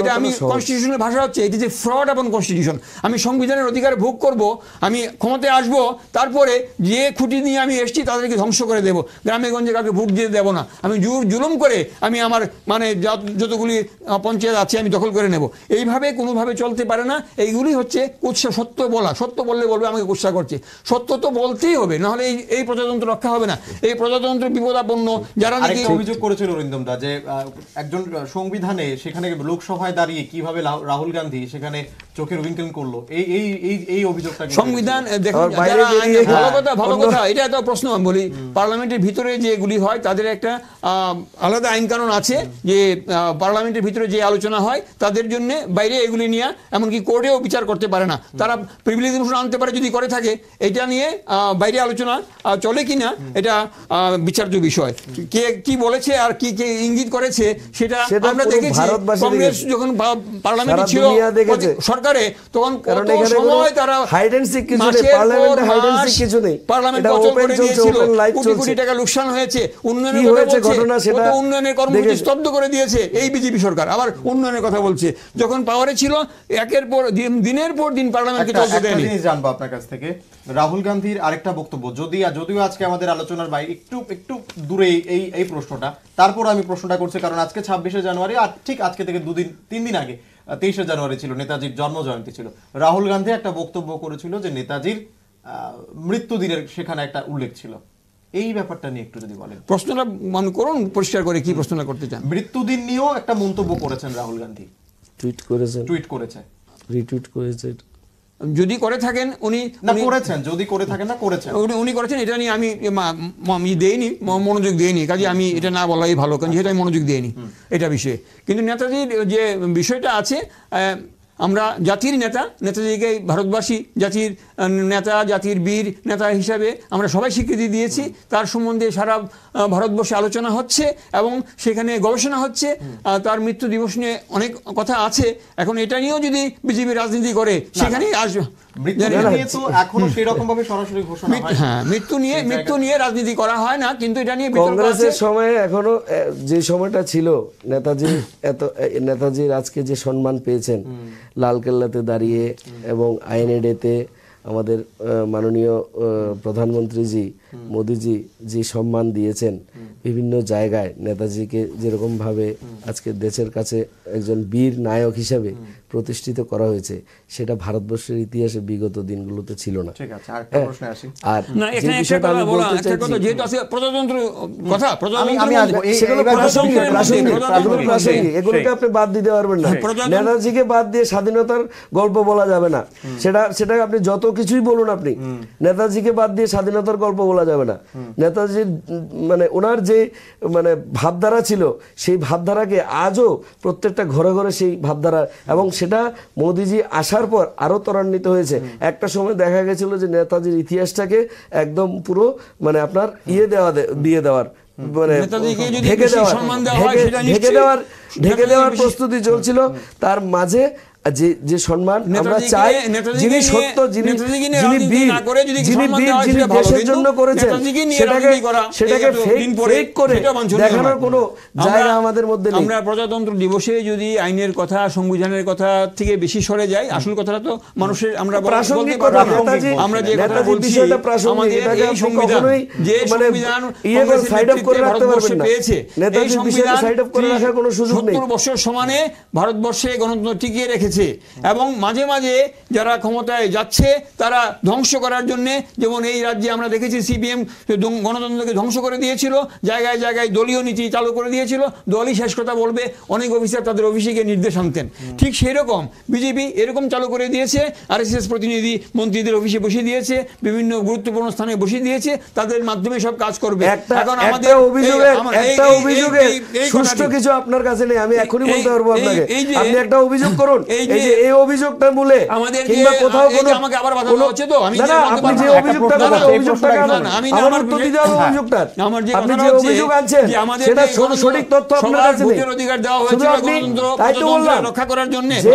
Speaker 3: এটা আমি কনস্টিটিউশনের ভাষা হচ্ছে, এটি যে ফ্রড এবং কনস্টিটিউশন। আমি সংবিধানের অধিকার ভোগ করব, আমি ক্ষমতায় আসব, তারপরে যে খুঁটি নিয়ে আমি এসেছি তাদেরকে ধ্বংস করে দেব, গ্রামে গঞ্জে কাউকে ভোট দিয়ে দেবো না, আমি জুলুম করে আমি আমার মানে যতগুলি পঞ্চায়েত আছে আমি দখল করে নেব। এইভাবে কোনোভাবে চলতে পারে না। এইগুলি হচ্ছে কুৎসা। সত্য বলা, সত্য বললে বলবে আমাকে কুৎসা করছে, সত্য তো বলতেই হবে, নাহলে এই প্রজাতন্ত্র রক্ষা হবে না। এই প্রজাতন্ত্র বিপদাপন্ন। যারা নাকি
Speaker 4: অভিযোগ করেছিল অরিন্দম দা যে একজন সংবিধানে সেখানে লোকসভায় দাঁড়িয়ে কিভাবে রাহুল গান্ধী সেখানে চোখের উইঙ্কেল করলো, এই অভিযোগটা
Speaker 3: সংবিধান দেখুন, ভালো কথা, এটা একটা প্রশ্ন আমি বলি। পার্লামেন্টের ভিতরে যেগুলি হয় তাদের একটা আলাদা আইন কানুন আছে, যে পার্লামেন্টের ভিতরে যে আলোচনা হয় তাদের জন্য বাইরে এগুলি নিয়ে এমনকি কোর্টেও বিচার করতে পারে না। তারা প্রিভিলেজ মোশন আনতে পারে যদি করে থাকে, এটা নিয়ে বাইরে আলোচনা চলে কিনা এটা বিচার্য বিষয়। কে কি বলেছে আর কি কে ইঙ্গিত করেছে সেটা আমরা দেখেছি। কংগ্রেস যখন পার্লামেন্টে ছিল সরকারে, তখন কত সময় তারা পার্লামেন্ট বন্ধ করে দিয়েছিল, কোটি কোটি টাকা লোকসান হয়েছে, উন্নয়নের কর্মসূচি স্তব্ধ করে দিয়েছে এই বিজেপি সরকার। আবার উন্নয়নের কথা বলছে, যখন পাওয়ারে ছিল একের পর দিনের পর দিন পার্লামেন্টকে চলতে দেয়নি।
Speaker 4: জানবো আপনার কাছ থেকে রাহুল গান্ধীর আরেকটা বক্তব্য, যদিও আজকে আমাদের আলোচনার বাইরে একটু দূরে এই প্রশ্নটা, তারপর আমি প্রশ্নটা করছি কারণ আজকে 26শে জানুয়ারি, আর ঠিক আজকে থেকে 3 দিন আগে 23শে জানুয়ারি ছিল, নেতাজির জন্মজয়ন্তী ছিল। রাহুল গান্ধী একটা বক্তব্য করেছিল যে নেতাজির মৃত্যুদিনের সেখানে একটা উল্লেখ ছিল। এই ব্যাপারটা নিয়ে একটু যদি বলেন।
Speaker 3: প্রশ্নটা মনে করুন পরিষ্কার করে, কি প্রশ্নটা করতে চান?
Speaker 4: মৃত্যুদিন নিয়েও একটা মন্তব্য করেছেন রাহুল গান্ধী,
Speaker 2: টুইট করেছে, রিটুইট করেছে।
Speaker 3: যদি করে থাকেন উনি
Speaker 4: করেছেন, যদি করে থাকেন না করেছেন,
Speaker 3: উনি করেছেন, এটা নিয়ে আমি দেইনি, মনোযোগ দেইনি, কাজে আমি এটা না বলাই ভালো, কারণ যেহেতু আমি মনোযোগ দেইনি এটা বিষয়ে। কিন্তু নেতাজির যে বিষয়টা আছে, আমরা জাতির নেতা, নেতাজিকে ভারতবাসী জাতির নেতা, জাতির বীর নেতা হিসাবে আমরা সবাই স্বীকৃতি দিয়েছি। তার সম্বন্ধে সারা ভারতবর্ষে আলোচনা হচ্ছে এবং সেখানে গবেষণা হচ্ছে। তার মৃত্যু দিবস নিয়ে অনেক কথা আছে। এখন এটা নিয়েও যদি বিজেপি রাজনীতি করে সেখানেই আসবে। মৃত্যু নিয়ে রাজনীতি করা হয় না, কিন্তু এটা নিয়ে
Speaker 2: কংগ্রেসের সময়ে এখনো যে সময়টা ছিল, নেতাজির আজকে যে সম্মান পেয়েছেন লালকেল্লাতে দাঁড়িয়ে এবং আইএনএ-তে আমাদের মাননীয় প্রধানমন্ত্রীজি মোদিজি যে সম্মান দিয়েছেন, বিভিন্ন জায়গায় নেতাজিকে যেরকমভাবে আজকে দেশের কাছে একজন বীর নায়ক হিসাবে প্রতিষ্ঠিত করা হয়েছে, সেটা ভারতবর্ষের ইতিহাসে বিগত দিনগুলোতে ছিল না।
Speaker 4: ঠিক আছে, আরেকটা প্রশ্ন আসি।
Speaker 2: আর
Speaker 3: যে বিষয়টা আমি বলতে চাইছি, যেহেতু আছে প্রজাতন্ত্র কথা,
Speaker 2: এগুলোকে আপনি বাদ দিতে পারবেন না। নেতাজিকে বাদ দিয়ে স্বাধীনতার গল্প বলা যাবে না। সেটা আপনি যত কিছুই বলুন, আপনি নেতাজিকে বাদ দিয়ে স্বাধীনতার গল্প বলা যাবে না। নেতাজির মানে ওনার যে মানে ভাবধারা ছিল, সেই ভাবধারাকে আজও প্রত্যেকটা ঘরে ঘরে সেই ভাবধারা, এবং সেটা মোদিজি আসার পর আরো ত্বরান্বিত হয়েছে। একটা সময় দেখা গেছিল যে নেতাজির ইতিহাসটাকে একদম পুরো মানে আপনার দিয়ে দেওয়ার মানে ঢেকে দেওয়ার প্রস্তুতি চলছিল। তার মাঝে আর যে সম্মান আমরা
Speaker 3: নেতাজিকে-
Speaker 2: চাই,
Speaker 3: নেতাজিকে
Speaker 2: যিনি
Speaker 3: নিয়ে-
Speaker 2: সত্য, যিনি
Speaker 3: নেতাজিকে নিয়ে
Speaker 2: যিনি
Speaker 3: রাজনীতি
Speaker 2: বীর,
Speaker 3: না করে যদি
Speaker 2: যিনি
Speaker 3: সম্মান
Speaker 2: বীর,
Speaker 3: দেওয়া হয়
Speaker 2: যিনি
Speaker 3: সেটা ভালো,
Speaker 2: দেশের
Speaker 3: কিন্তু
Speaker 2: জন্য করেছেন,
Speaker 3: নেতাজিকে নিয়ে
Speaker 2: সেটাকে
Speaker 3: রাজনীতি করা,
Speaker 2: সেটাকে
Speaker 3: এই এতদিন পরে
Speaker 2: ফেক করে
Speaker 3: সেটা বাঞ্ছনীয়
Speaker 2: দেখানোর
Speaker 3: নয়।
Speaker 2: কোনো জায়গা আমাদের মধ্যে নেই।
Speaker 3: আমরা প্রজাতন্ত্র দিবসে যদি আইনের কথা, সংবিধানের কথা থেকে বেশি সরে যাই, আসল কথাটা তো মানুষের আমরা
Speaker 2: প্রাসঙ্গিক
Speaker 3: বলতে
Speaker 2: কথা,
Speaker 3: পারবো না।
Speaker 2: নেতাজি
Speaker 3: আমরা যে কথা
Speaker 2: নেতাজির
Speaker 3: বলছি,
Speaker 2: বিষয়টা প্রাসঙ্গিক,
Speaker 3: আমাদের
Speaker 2: এটাকে
Speaker 3: এই
Speaker 2: আপনি
Speaker 3: সংবিধান,
Speaker 2: কখনোই
Speaker 3: যে
Speaker 2: মানে
Speaker 3: সংবিধান
Speaker 2: ইয়ে করে
Speaker 3: কংগ্রেসের
Speaker 2: সাইড আপ করে
Speaker 3: নেতৃত্বে
Speaker 2: রাখতে
Speaker 3: ভারতবর্ষে
Speaker 2: পারবেন না।
Speaker 3: পেয়েছে,
Speaker 2: নেতাজির
Speaker 3: এই
Speaker 2: বিষয়টা
Speaker 3: সংবিধান
Speaker 2: সাইড আপ করে রাখার কোনো সুযোগ নেই।
Speaker 3: 70 বছর সমানে ভারতবর্ষে গণতন্ত্র টিকিয়ে রেখেছে, এবং মাঝে মাঝে যারা ক্ষমতায় যাচ্ছে তারা ধ্বংস করার জন্য, যেমন এই রাজ্যে আমরা দেখেছি সিপিএম গণতন্ত্রকে ধ্বংস করে দিয়েছিল, জায়গায় জায়গায় দলীয় নীতি চালু করে দিয়েছিল, দলই শেষ কথা বলবে, অনেক অফিসার তাদের অফিসে গিয়ে নির্দেশ আনতেন। ঠিক সেই রকম বিজেপি এরকম চালু করে দিয়েছে, আরএসএস প্রতিনিধি মন্ত্রীদের অফিসে বসিয়ে দিয়েছে, বিভিন্ন গুরুত্বপূর্ণ স্থানে বসিয়ে দিয়েছে, তাদের মাধ্যমে সব কাজ করবে। এখন আমাদের
Speaker 2: একটা অভিযোগে সুষ্ঠু কিছু আপনার কাছে নেই, আমি এখনই বলতে পারবো আপনাকে। আপনি একটা অভিযোগ করুন, এই যে এই অভিযোগটার মূলে
Speaker 3: আমাদের
Speaker 2: কিংবা কোথাও কোনো
Speaker 3: আমাকে আবার বাধা দেওয়া হচ্ছে, তো আমি
Speaker 2: না, আপনি যে অভিযোগটা করেন, অভিযোগটাকে আমার উত্তর দিতে হবে অভিযোগটার। আপনি যে অভিযোগ আনছেন সেটা সঠিক তথ্য আপনার কাছে নেই।
Speaker 3: অধিকার দেওয়া
Speaker 2: শুধু
Speaker 3: হয়েছিল
Speaker 2: আপনি
Speaker 3: গণতন্ত্র
Speaker 2: তাই তো বললাম
Speaker 3: রক্ষা করার জন্য,
Speaker 2: যে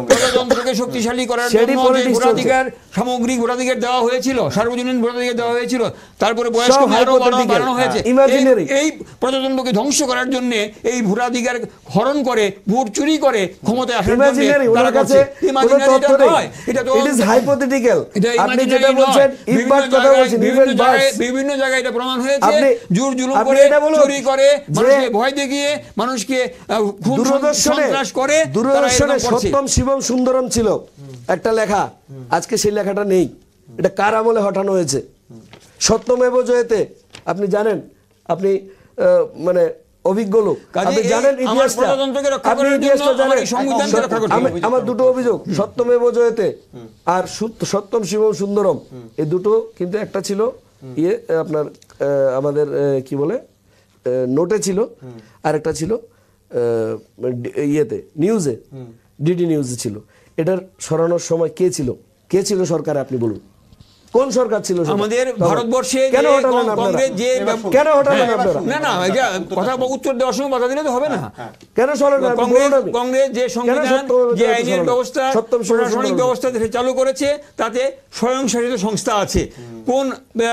Speaker 3: প্রজাতন্ত্রকে শক্তিশালী করার
Speaker 2: সেটি
Speaker 3: জন্য যে
Speaker 2: politics
Speaker 3: ভোটাধিকার, সামগ্রিক ভোটাধিকার দেওয়া হয়েছিল, সার্বজনীন ভোটাধিকার দেওয়া হয়েছিল, তারপরে বয়স্ক
Speaker 2: সব
Speaker 3: আরো
Speaker 2: hypothetical,
Speaker 3: বাড়ানো হয়েছে।
Speaker 2: imaginary।
Speaker 3: এই প্রজাতন্ত্রকে ধ্বংস করার জন্য, এই ভোটাধিকার হরণ করে, ভোট চুরি করে ক্ষমতায় আসার জন্য
Speaker 2: ইমাজিনারি,
Speaker 3: তারা
Speaker 2: ওনার কাছে
Speaker 3: করছে।
Speaker 2: কোনো
Speaker 3: Imaginary
Speaker 2: তথ্য
Speaker 3: এটা
Speaker 2: নেই,
Speaker 3: নয়, এটা তো
Speaker 2: ইট ইজ হাইপোথেটিক্যাল।
Speaker 3: এটা
Speaker 2: আপনি
Speaker 3: imaginary
Speaker 2: যেটা
Speaker 3: নয়।
Speaker 2: বলছেন ইফবাদ কথা বলছেন, ইভেন বাস
Speaker 3: বিভিন্ন জায়গায় এটা প্রমাণ হয়েছে,
Speaker 2: আপনি-
Speaker 3: জোর জুলুম
Speaker 2: আপনি
Speaker 3: করে,
Speaker 2: এটা বলুন
Speaker 3: চুরি করে,
Speaker 2: যে
Speaker 3: মানুষকে ভয় দেখিয়ে, মানুষকে খুন সন্ত্রাস করে, তারা
Speaker 2: দূরদর্শনে
Speaker 3: এরকম করছে।
Speaker 2: সত্যম শিবম সুন্দরম ছিল একটা লেখা, আজকে সেই লেখাটা নেই। এটা কার আমলে হটানো হয়েছে? সত্যমেব জয়তে আপনি জানেন, আপনি মানে অভিজ্ঞ লোক,
Speaker 3: কাজে
Speaker 2: আপনি
Speaker 3: এই
Speaker 2: জানেন
Speaker 3: আমার
Speaker 2: ইতিহাসটা,
Speaker 3: প্রজাতন্ত্রকে রক্ষা
Speaker 2: আপনি
Speaker 3: করার
Speaker 2: ইতিহাসটা
Speaker 3: জন্য
Speaker 2: জানেন।
Speaker 3: আমার এই সংবিধানকে রক্ষা করতে হবে।
Speaker 2: আমার দুটো অভিযোগ, সত্যমেব জয়তে আর সত্যম শিবম সুন্দরম, এই দুটো কিন্তু একটা ছিল ইয়ে আপনার আমাদের কি বলে নোটে ছিল, আর একটা ছিল ইয়েতে নিউজে, ডিডি নিউজে ছিল। এটার সরানোর সময় কে ছিল সরকারে? আপনি বলুন, কোন সরকার ছিল সেটা?
Speaker 3: আমাদের ভারতবর্ষে
Speaker 2: কেন
Speaker 3: যে
Speaker 2: হটালেন আপনারা?
Speaker 3: কংগ্রেস যে
Speaker 2: কেন হটালেন আপনারা?
Speaker 3: না এটা কথা উত্তর দেওয়ার সময় বাধা দিলে তো হবে না।
Speaker 2: কেন সরালেন? আপনি বলুন আমি।
Speaker 3: কংগ্রেস যে সংবিধান, যে আইনের ব্যবস্থা, প্রশাসনিক ব্যবস্থা দেশে চালু করেছে, তাতে স্বয়ংশাসিত সংস্থা আছে। কোন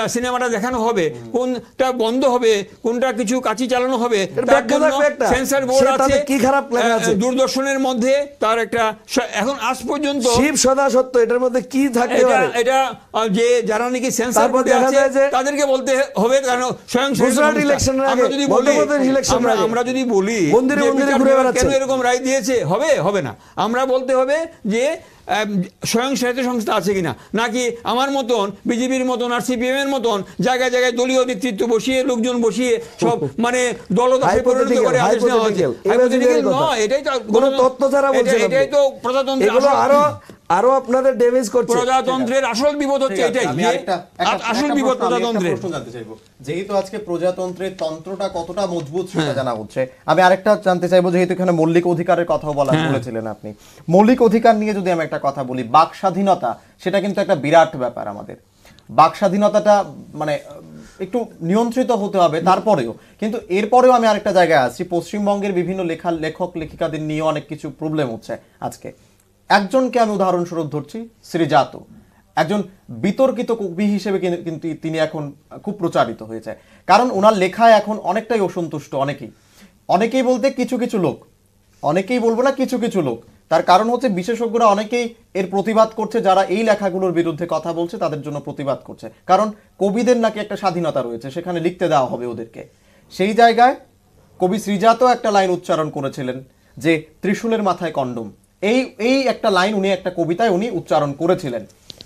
Speaker 3: সিনেমাটা দেখানো হবে, কোনটা বন্ধ হবে, কোনটা কিছু কাচি চালানো হবে, তার জন্য সেন্সর বোর্ড আছে।
Speaker 2: কি খারাপ লেখা আছে?
Speaker 3: দূরদর্শনের মধ্যে তার একটা, এখন আজ পর্যন্ত
Speaker 2: শিব সদা সত্য, এটার মধ্যে কি থাকতে পারে?
Speaker 3: এটা যে যারা নাকি সেন্সর
Speaker 2: তারপর
Speaker 3: বোর্ডে
Speaker 2: দেখা
Speaker 3: আছে
Speaker 2: যায় যে
Speaker 3: তাদেরকে বলতে হবে, কারণ
Speaker 2: গুজরাট ইলেকশনের আগে, মধ্যপ্রদেশ ইলেকশনের আগে
Speaker 3: আমরা যদি বলি
Speaker 2: মন্দিরে
Speaker 3: যে
Speaker 2: মন্দিরে
Speaker 3: বিচার
Speaker 2: ঘুরে
Speaker 3: বিভাগ
Speaker 2: বেড়াচ্ছে,
Speaker 3: কেন এরকম রায় দিয়েছে, হবে না। আমরা বলতে হবে যে স্বয়ংসহায়তা সংস্থা আছে কিনা, নাকি আমার মতন, বিজেপির মতন আর সিপিএম এর মতন জায়গায় জায়গায় দলীয় নেতৃত্ব বসিয়ে, লোকজন বসিয়ে সব মানে দলদাসে পরিণত করে আদেশ নেওয়া হয়েছে। Hypothetical নয়, এটাই তো
Speaker 2: কোনো তথ্য ছাড়া বলছেন আপনি।
Speaker 3: এটাই তো প্রজাতন্ত্রের
Speaker 2: এগুলো আরো আপনাদের ড্যামেজ করছে।
Speaker 3: প্রজাতন্ত্রের আসল বিপদ হচ্ছে এটাই,
Speaker 4: আমি
Speaker 3: যে
Speaker 4: আরেকটা-
Speaker 3: আসল বিপদ প্রজাতন্ত্রের।
Speaker 4: প্রশ্ন জানতে চাইবো, যেহেতু আজকে প্রজাতন্ত্রের তন্ত্রটা কতটা মজবুত সেটা জানা হচ্ছে, আমি আরেকটা জানতে চাইবো, যেহেতু এখানে মৌলিক অধিকারের কথাও বলেছিলেন আপনি, মৌলিক অধিকার নিয়ে যদি আমি একটা কথা বলি, বাক স্বাধীনতা, সেটা কিন্তু একটা বিরাট ব্যাপার আমাদের। বাক স্বাধীনতাটা মানে একটু নিয়ন্ত্রিত হতে হবে, তারপরেও কিন্তু এরপরেও আমি আরেকটা জায়গায় আসছি, পশ্চিমবঙ্গের বিভিন্ন লেখক লেখিকাদের নিয়ে অনেক কিছু প্রবলেম হচ্ছে আজকে। একজনকে আমি উদাহরণস্বরূপ ধরছি, শ্রীজাত, একজন বিতর্কিত কবি হিসেবে কিন্তু তিনি এখন খুব প্রচারিত হয়েছে, কারণ ওনার লেখায় এখন অনেকটাই অসন্তুষ্ট অনেকেই বলতে কিছু কিছু লোক, অনেকেই বলবো না, কিছু কিছু লোক। তার কারণ হচ্ছে বিশেষজ্ঞরা অনেকেই এর প্রতিবাদ করছে, যারা এই লেখাগুলোর বিরুদ্ধে কথা বলছে তাদের জন্য প্রতিবাদ করছে, কারণ কবিদের নাকি একটা স্বাধীনতা রয়েছে, সেখানে লিখতে দেওয়া হবে ওদেরকে। সেই জায়গায় কবি শ্রীজাত একটা লাইন উচ্চারণ করেছিলেন যে ত্রিশূলের মাথায় কন্ডম, এই একটা লাইন উনি একটা কবিতায় উনি উচ্চারণ করেছিলেন।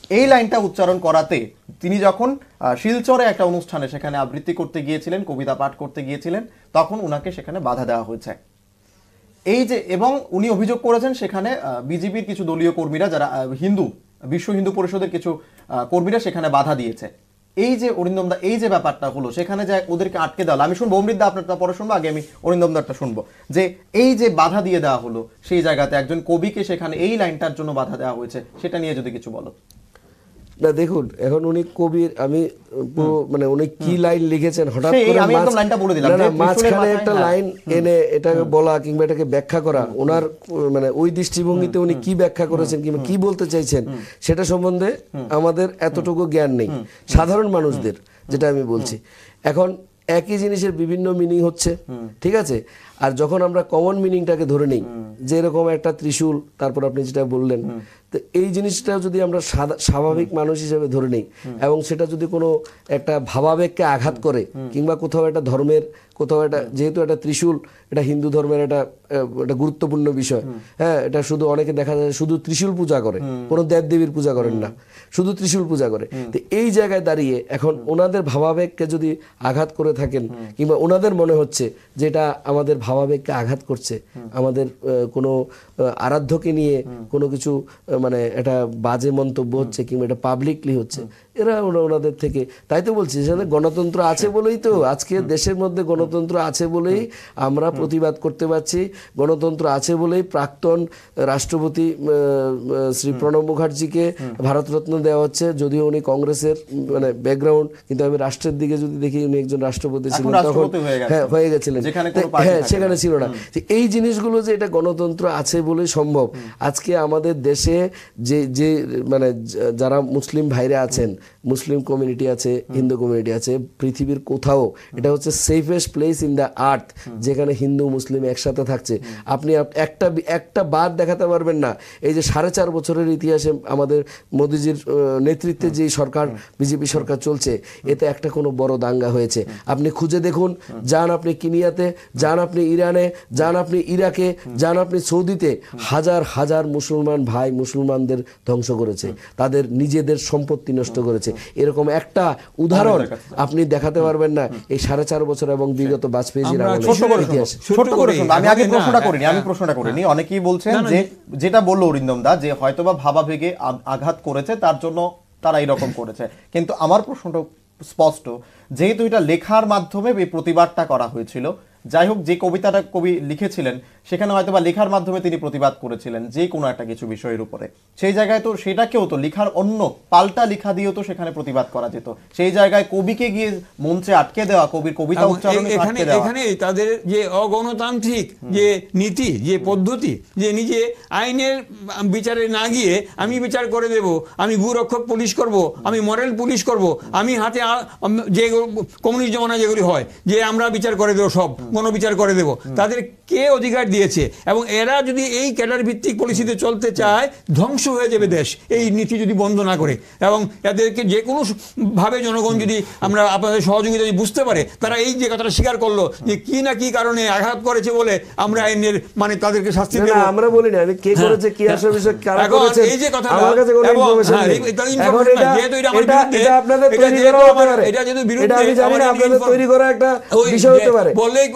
Speaker 4: এই লাইনটা উচ্চারণ করাতে তিনি যখন শিলচরে একটা অনুষ্ঠানে সেখানে আবৃত্তি করতে গিয়েছিলেন, কবিতা পাঠ করতে গিয়েছিলেন, তখন উনাকে সেখানে বাধা দেওয়া হয়েছে। এই যে, এবং উনি অভিযোগ করেছেন সেখানে বিজেপির কিছু দলীয় কর্মীরা, যারা বিশ্ব হিন্দু পরিষদের কিছু কর্মীরা সেখানে বাধা দিয়েছে। এই যে অরিন্দম দা, এই যে ব্যাপারটা হলো, সেখানে যে ওদেরকে আটকে দেওয়া, আমি শুনবো অমৃত দা আপনারটা পরে শুনবো, আগে আমি অরিন্দম দারটা শুনবো, যে এই যে বাধা দিয়ে দেওয়া হলো, সেই জায়গাতে একজন কবিকে সেখানে এই লাইনটার জন্য বাধা দেওয়া হয়েছে, সেটা নিয়ে যদি কিছু বলো।
Speaker 2: না দেখুন, এখন উনি কবির, আমি পুরো মানে উনি কি লাইন লিখেছেন হঠাৎ
Speaker 4: সেই,
Speaker 2: করে
Speaker 4: আমি একদম লাইনটা বলে দিলাম,
Speaker 2: না,
Speaker 4: যে
Speaker 2: মাঝখানে
Speaker 4: ত্রিশূলের
Speaker 2: একটা
Speaker 4: মাথায়,
Speaker 2: লাইন এনে এটাকে বলা কিংবা এটাকে ব্যাখ্যা করা, ওনার মানে ওই দৃষ্টিভঙ্গিতে উনি কি ব্যাখ্যা করেছেন কিংবা কি বলতে চাইছেন সেটা সম্বন্ধে আমাদের এতটুকু জ্ঞান নেই সাধারণ মানুষদের, যেটা আমি বলছি। এখন একই জিনিসের বিভিন্ন মিনিং হচ্ছে, ঠিক আছে। আর যখন আমরা কমন মিনিংটাকে ধরে নিই, যে এরকম একটা ত্রিশূল, তারপর আপনি যেটা বললেন, তো এই জিনিসটা যদি আমরা স্বাভাবিক মানুষ হিসেবে ধরে নিই এবং সেটা যদি কোনো একটা ভাবাবেগকে আঘাত করে কিংবা কোথাও একটা ধর্মের, কোথাও একটা, যেহেতু একটা ত্রিশূল এটা হিন্দু ধর্মের একটা গুরুত্বপূর্ণ বিষয়, হ্যাঁ, এটা শুধু অনেকে দেখা যায় শুধু ত্রিশূল পূজা করে, কোনো দেবদেবীর পূজা করেন না, শুধু ত্রিশূল পূজা করে। তো এই জায়গায় দাঁড়িয়ে এখন ওনাদের ভাবাবেগকে যদি আঘাত করে থাকেন কিংবা ওনাদের মনে হচ্ছে যে এটা আমাদের ভাবাবেগকে আঘাত করছে, আমাদের কোনো আরাধ্যকে নিয়ে কোনো কিছু মানে এটা বাজে মন্তব্য হচ্ছে কিংবা এটা পাবলিকলি হচ্ছে, এরা ওনাদের থেকে, তাই তো বলছি সেখানে গণতন্ত্র আছে বলেই তো আজকে দেশের মধ্যে গণতন্ত্র আছে বলেই আমরা প্রতিবাদ করতে পারছি, গণতন্ত্র আছে বলেই প্রাক্তন রাষ্ট্রপতি শ্রী প্রণব মুখার্জিকে ভারতরত্ন দেওয়া হচ্ছে, যদিও উনি কংগ্রেসের মানে ব্যাকগ্রাউন্ড, কিন্তু আমি রাষ্ট্রের দিকে যদি দেখি উনি একজন রাষ্ট্রপতি ছিলেন তখন, হ্যাঁ হয়ে গেছিলেন, হ্যাঁ সেখানে ছিল না। এই জিনিসগুলো যে এটা গণতন্ত্র আছে বলে সম্ভব। আজকে আমাদের দেশে যে মানে যারা মুসলিম ভাইরা আছেন, মুসলিম কমিউনিটি আছে, হিন্দু কমিউনিটি আছে, পৃথিবীর কোথাও এটা হচ্ছে safest place in the earth, যেখানে হিন্দু মুসলিম একসাথে থাকছে। আপনি একটা বাদ দেখাতে পারবেন না এই যে 4.5 বছরের ইতিহাসে আমাদের মোদিজির নেতৃত্বে যে সরকার, বিজেপি সরকার চলছে, এতে একটা কোনো বড় দাঙ্গা হয়েছে। আপনি খুঁজে দেখুন, যান আপনি কিনিয়াতে, যান আপনি ইরানে, যান আপনি ইরাকে, যান আপনি সৌদিতে, হাজার হাজার মুসলমান ভাই মুসলমানদের ধ্বংস করেছে, তাদের নিজেদের সম্পত্তি নষ্ট করেছে। এরকম একটা উদাহরণ আপনি দেখাতে পারবেন না এই 4.5 বছর এবং বিগত বাজপেয়ীজির ইতিহাস।
Speaker 4: ছোট্ট করে শুনুন, আমি আগে প্রশ্নটা করিনি, আমি প্রশ্নটা করিনি। অনেকেই বলছেন যে যেটা বললো অরিন্দম দা, যে হয়তোবা ভাবাবেগে আঘাত করেছে তার জন্য তারা এরকম করেছে, কিন্তু আমার প্রশ্নটা স্পষ্ট, যেহেতু এটা লেখার মাধ্যমে এই প্রতিবাদটা করা হয়েছিল, যাই হোক যে কবিতাটা কবি লিখেছিলেন সেখানে হয়তো বা লেখার মাধ্যমে তিনি প্রতিবাদ করেছিলেন যে কোনো একটা কিছু বিষয়ের উপরে, সেই জায়গায় তো সেটাকেও তো লেখার অন্য পাল্টা লেখা দিয়েও তো সেখানে প্রতিবাদ করা যেত। সেই জায়গায় কবিকে গিয়ে মঞ্চে আটকে দেওয়া, কবির কবিতা উচ্চারণে আটকে দেওয়া,
Speaker 3: এখানে তাদের যে অগণতান্ত্রিক যে নীতি, যে পদ্ধতি, যে নিজে আইনের বিচারে না গিয়ে আমি বিচার করে দেব, আমি ভূরক্ষক পুলিশ করব, আমি মরাল পুলিশ করব, আমি হাতে যে কমিউনিস্ট জমানা যেগুলি হয় যে আমরা বিচার করে দেবো, সব গণবিচার করে দেব, তাদের কে অধিকার দিয়েছে? এবং এরা যদি এই ক্যাডার ভিত্তিক পলিসিতে চলতে চায়, ধ্বংস হয়ে যাবে দেশ এই নীতি যদি বন্ধ না করে। এবং এদেরকে যে কোনো ভাবে জনগণ যদি আমরা আপনাদের সহযোগিতা যদি বুঝতে পারে, তারা এই যে কথাটা স্বীকার করলো যে কি না কি কারণে আঘাত করেছে বলে আমরা আইনের মানে তাদেরকে শাস্তি দেব।
Speaker 2: আমরা বলি না কি করেছে, কি আসলে বিষয় কারা করেছে,
Speaker 3: এই যে কথা
Speaker 2: আমার কাছে কোনো ইনফরমেশন নেই। এখন এটা আপনাদের তৈরি করা হতে পারে, এটা আমি জানি না, আপনাদের তৈরি করা একটা বিষয় হতে পারে,
Speaker 3: বললেই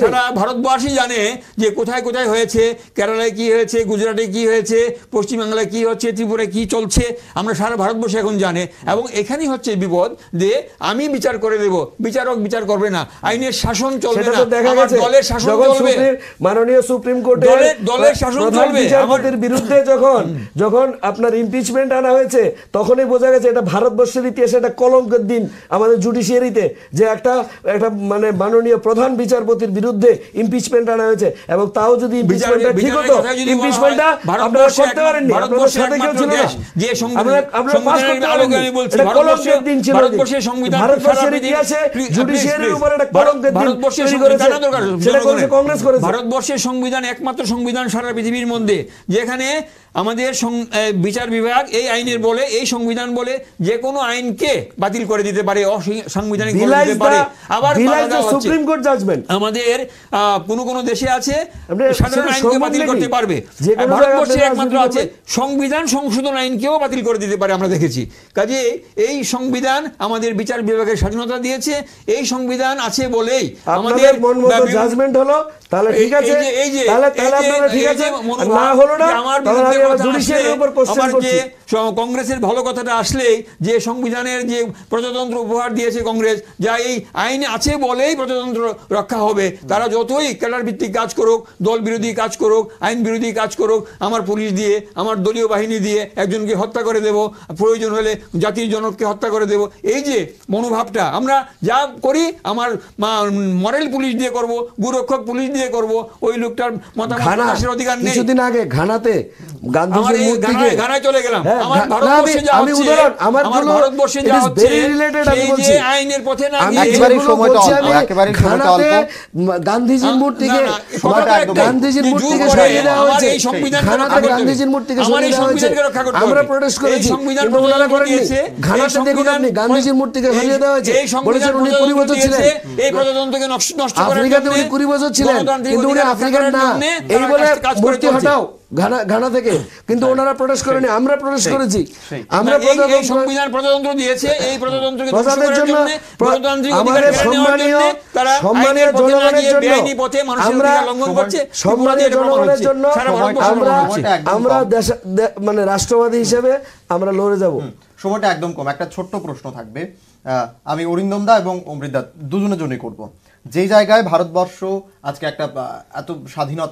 Speaker 3: সারা ভারতবাসী জানে যে কোথায় কোথায় হয়েছে, কেরালায় কি হয়েছে, গুজরাটে কি হয়েছে, পশ্চিমবাংলায় কি হচ্ছে, ত্রিপুরায় কি চলছে, আমরা সারা ভারতবর্ষে এখন জানে। এবং এখানেই হচ্ছে বিপদ যে আমি বিচার করে দেব, বিচারক বিচার করবে না, আইনের শাসন চলবে না, আমার দলের শাসন চলবে,
Speaker 2: মাননীয় সুপ্রিম কোর্টের
Speaker 3: দলের শাসন চলবে।
Speaker 2: বিচারপতির বিরুদ্ধে যখন আপনার ইমপিচমেন্ট আনা হয়েছে, তখনই বোঝা গেছে এটা ভারতবর্ষের ইতিহাসে একটা কলঙ্কের দিন আমাদের জুডিশিয়ারিতে, যে একটা মানে মাননীয় প্রধান বিচারপতির বিরুদ্ধে ইমপিচমেন্ট আনা হয়েছে। এবং তাও যদি ইমপিচমেন্টটা ঠিক হতো, ইমপিচমেন্টটা আপনারা করতে পারেননি, আপনাদের সাথে কেউ ছিল না,
Speaker 3: যে
Speaker 2: আপনারা পাস করতে পারেননি। এটা কলঙ্কের দিন ছিল, ভারতবর্ষের ইতিহাসে জুডিশিয়ারির উপর একটা কলঙ্কের দিন তৈরি করেছে, সেটা করেছে কংগ্রেস করেছে।
Speaker 3: ভারতবর্ষের সংবিধান একমাত্র সংবিধান সারা পৃথিবীর মধ্যে যেখানে আমাদের বিচার বিভাগ এই আইনের বলে, এই সংবিধান বলে যে কোনো আইনকে বাতিল করে দিতে পারে, অসাংবিধানিক করে দিতে পারে। আবার
Speaker 2: সুপ্রিম কোর্ট জাজমেন্ট
Speaker 3: আমাদের কোন দেশে আছে সাধারণ আইনকে বাতিল করতে পারবে, ভারতবর্ষে একমাত্র আছে সংবিধান সংশোধন আইনকেও বাতিল করে দিতে পারে, আমরা দেখেছি। কাজে এই সংবিধান আমাদের বিচার বিভাগের স্বাধীনতা দিয়েছে, এই সংবিধান আছে বলেই আমাদের
Speaker 2: জাজমেন্ট হলো তাহলে ঠিক আছে, তাহলে আপনারা ঠিক আছে, না হলো না তাহলে আমি আবার জুডিশিয়ারির উপর কোশ্চেন করছি।
Speaker 3: কংগ্রেসের ভালো কথাটা আসলে যে সংবিধানের যে প্রজাতন্ত্র উপহার দিয়েছে কংগ্রেস, যা এই আইনে আছে বলেই প্রজাতন্ত্র রক্ষা হবে, তারা যতই ক্যাডার ভিত্তিক কাজ করুক, দল বিরোধী কাজ করুক, আইন বিরোধী কাজ করুক, আমার পুলিশ দিয়ে, আমার দলীয় বাহিনী দিয়ে একজনকে হত্যা করে দেব, প্রয়োজন হলে জাতির জনককে হত্যা করে দেব, এই যে মনোভাবটা আমরা যা করি আমার মরাল পুলিশ দিয়ে করব, গুরক্ষক পুলিশ দিয়ে করব, ওই লোকটার মতামত প্রকাশের অধিকার নেই।
Speaker 2: কিছুদিন আগে ঘানাতে গান্ধীজির মূর্তিকে
Speaker 3: ঘানায় চলে গেলাম,
Speaker 2: হ্যাঁ,
Speaker 3: আমার ভারতবর্ষে যা
Speaker 2: আমি
Speaker 3: হচ্ছে,
Speaker 2: উদাহরণ আমার
Speaker 3: ভারতবর্ষে যা হচ্ছে সেই যে আইনের পথে না গিয়ে
Speaker 4: একেবারে সময়টা অল্প, একেবারে সময়টা অল্প।
Speaker 2: গান্ধীজির মূর্তিকে গান্ধীজির মূর্তিকে
Speaker 3: জোর করে
Speaker 2: সরিয়ে দেওয়া
Speaker 3: আমার
Speaker 2: হয়েছে,
Speaker 3: এই সংবিধানকে
Speaker 2: ঘানাতে
Speaker 3: রক্ষা করতে হবে।
Speaker 2: গান্ধীজির মূর্তিকে
Speaker 3: আমার এই
Speaker 2: সরিয়ে দেওয়া হয়েছে,
Speaker 3: সংবিধানকে রক্ষা করতে হবে।
Speaker 2: আমরা প্রোটেস্ট
Speaker 3: এই
Speaker 2: করেছি,
Speaker 3: সংবিধান
Speaker 2: কিন্তু ওনারা
Speaker 3: প্রণয়ন
Speaker 2: করেননি।
Speaker 3: দিয়েছে,
Speaker 2: ঘানাতে
Speaker 3: এই
Speaker 2: দেখুন আপনি গান্ধীজির মূর্তিকে সরিয়ে দেওয়া হয়েছে,
Speaker 3: এই সংবিধান
Speaker 2: বলেছেন উনি 20 বছর ছিলেন,
Speaker 3: এই প্রজাতন্ত্রকে নষ্ট করার
Speaker 2: আফ্রিকাতে
Speaker 3: জন্য,
Speaker 2: উনি 20 বছর ছিলেন,
Speaker 3: গণতান্ত্রিক
Speaker 2: কিন্তু উনি
Speaker 3: অধিকার রক্ষা
Speaker 2: আফ্রিকান
Speaker 3: করার
Speaker 2: না,
Speaker 3: জন্য
Speaker 2: এই
Speaker 3: তারা
Speaker 2: বলে
Speaker 3: কাজ করে
Speaker 2: মূর্তি
Speaker 3: চলছে।
Speaker 2: হটাও ঘানা থেকে, কিন্তু ওনারা প্রোটেস্ট করেনি, আমরা প্রোটেস্ট করেছি। আমরা
Speaker 3: এই সংবিধান প্রজাতন্ত্র দিয়েছে, এই প্রজাতন্ত্রকে ধ্বংস
Speaker 2: প্রজাদের
Speaker 3: করার
Speaker 2: জন্য,
Speaker 3: জন্য, গণতান্ত্রিক অধিকার
Speaker 2: আমাদের
Speaker 3: কেড়ে নেওয়ার জন্য তারা
Speaker 2: সম্মানীয়
Speaker 3: আইনের পথে না
Speaker 2: জনগণের
Speaker 3: গিয়ে
Speaker 2: জন্য,
Speaker 3: বেআইনি পথে মানুষের
Speaker 2: আমরা
Speaker 3: অধিকার লঙ্ঘন করছে,
Speaker 2: সম্মানীয়
Speaker 3: এটা প্রমাণ
Speaker 2: জনগণের
Speaker 3: হচ্ছে।
Speaker 2: জন্য
Speaker 3: সারা ভারতবর্ষে
Speaker 2: আমরা
Speaker 3: প্রমাণ হচ্ছে।
Speaker 2: আমরা মানে রাষ্ট্রবাদী হিসেবে আমরা লড়ে যাব।
Speaker 4: সময়টা একদম কম। একটা ছোট্ট প্রশ্ন থাকবে, আমি অরিন্দম দা এবং অমৃত দা দুজনের জন্যই করব। যেই জায়গায় ভারতবর্ষ আজকে একটা এত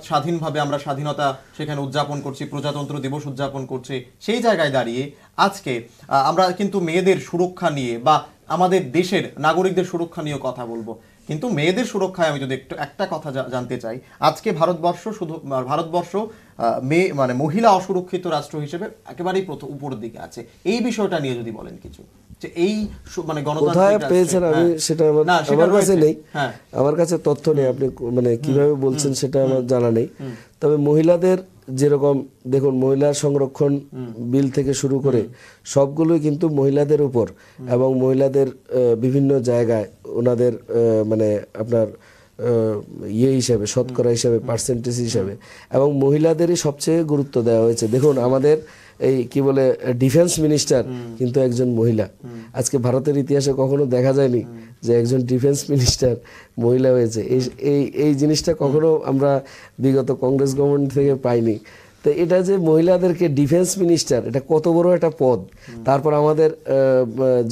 Speaker 4: স্বাধীনভাবে আমরা স্বাধীনতা সেখানে উদযাপন করছি, প্রজাতন্ত্র দিবস উদযাপন করছি, সেই জায়গায় দাঁড়িয়ে আজকে আমরা কিন্তু মেয়েদের সুরক্ষা নিয়ে বা আমাদের দেশের নাগরিকদের সুরক্ষা নিয়ে কথা বলবো, কিন্তু মেয়েদের সুরক্ষায় আমি যদি একটা কথা জানতে চাই, আজকে ভারতবর্ষ মানে মহিলা অসুরক্ষিত রাষ্ট্র হিসেবে একেবারেই উপরের দিকে আছে। এই বিষয়টা নিয়ে যদি বলেন কিছু, যে এই মানে
Speaker 2: কোথায় পেয়েছেন, আমি সেটা আমার কাছে নেই, আমার কাছে তথ্য নেই, আপনি মানে কিভাবে বলছেন সেটা আমার জানা নেই। তবে মহিলাদের যেরকম দেখুন, মহিলা সংরক্ষণ বিল থেকে শুরু করে সবগুলোই কিন্তু মহিলাদের উপর, এবং মহিলাদের বিভিন্ন জায়গায় ওনাদের মানে আপনার হিসাবে, শতকরা হিসাবে, পার্সেন্টেজ হিসাবে, এবং মহিলাদেরই সবচেয়ে গুরুত্ব দেওয়া হয়েছে। দেখুন আমাদের এই কি বলে ডিফেন্স মিনিস্টার কিন্তু একজন মহিলা। আজকে ভারতের ইতিহাসে কখনো দেখা যায়নি যে একজন ডিফেন্স মিনিস্টার মহিলা হয়েছে। এই জিনিসটা কখনো আমরা বিগত কংগ্রেস গভর্নমেন্ট থেকে পাইনি। তো এটা যে মহিলাদেরকে ডিফেন্স মিনিস্টার, এটা কত বড় একটা পদ। তারপর আমাদের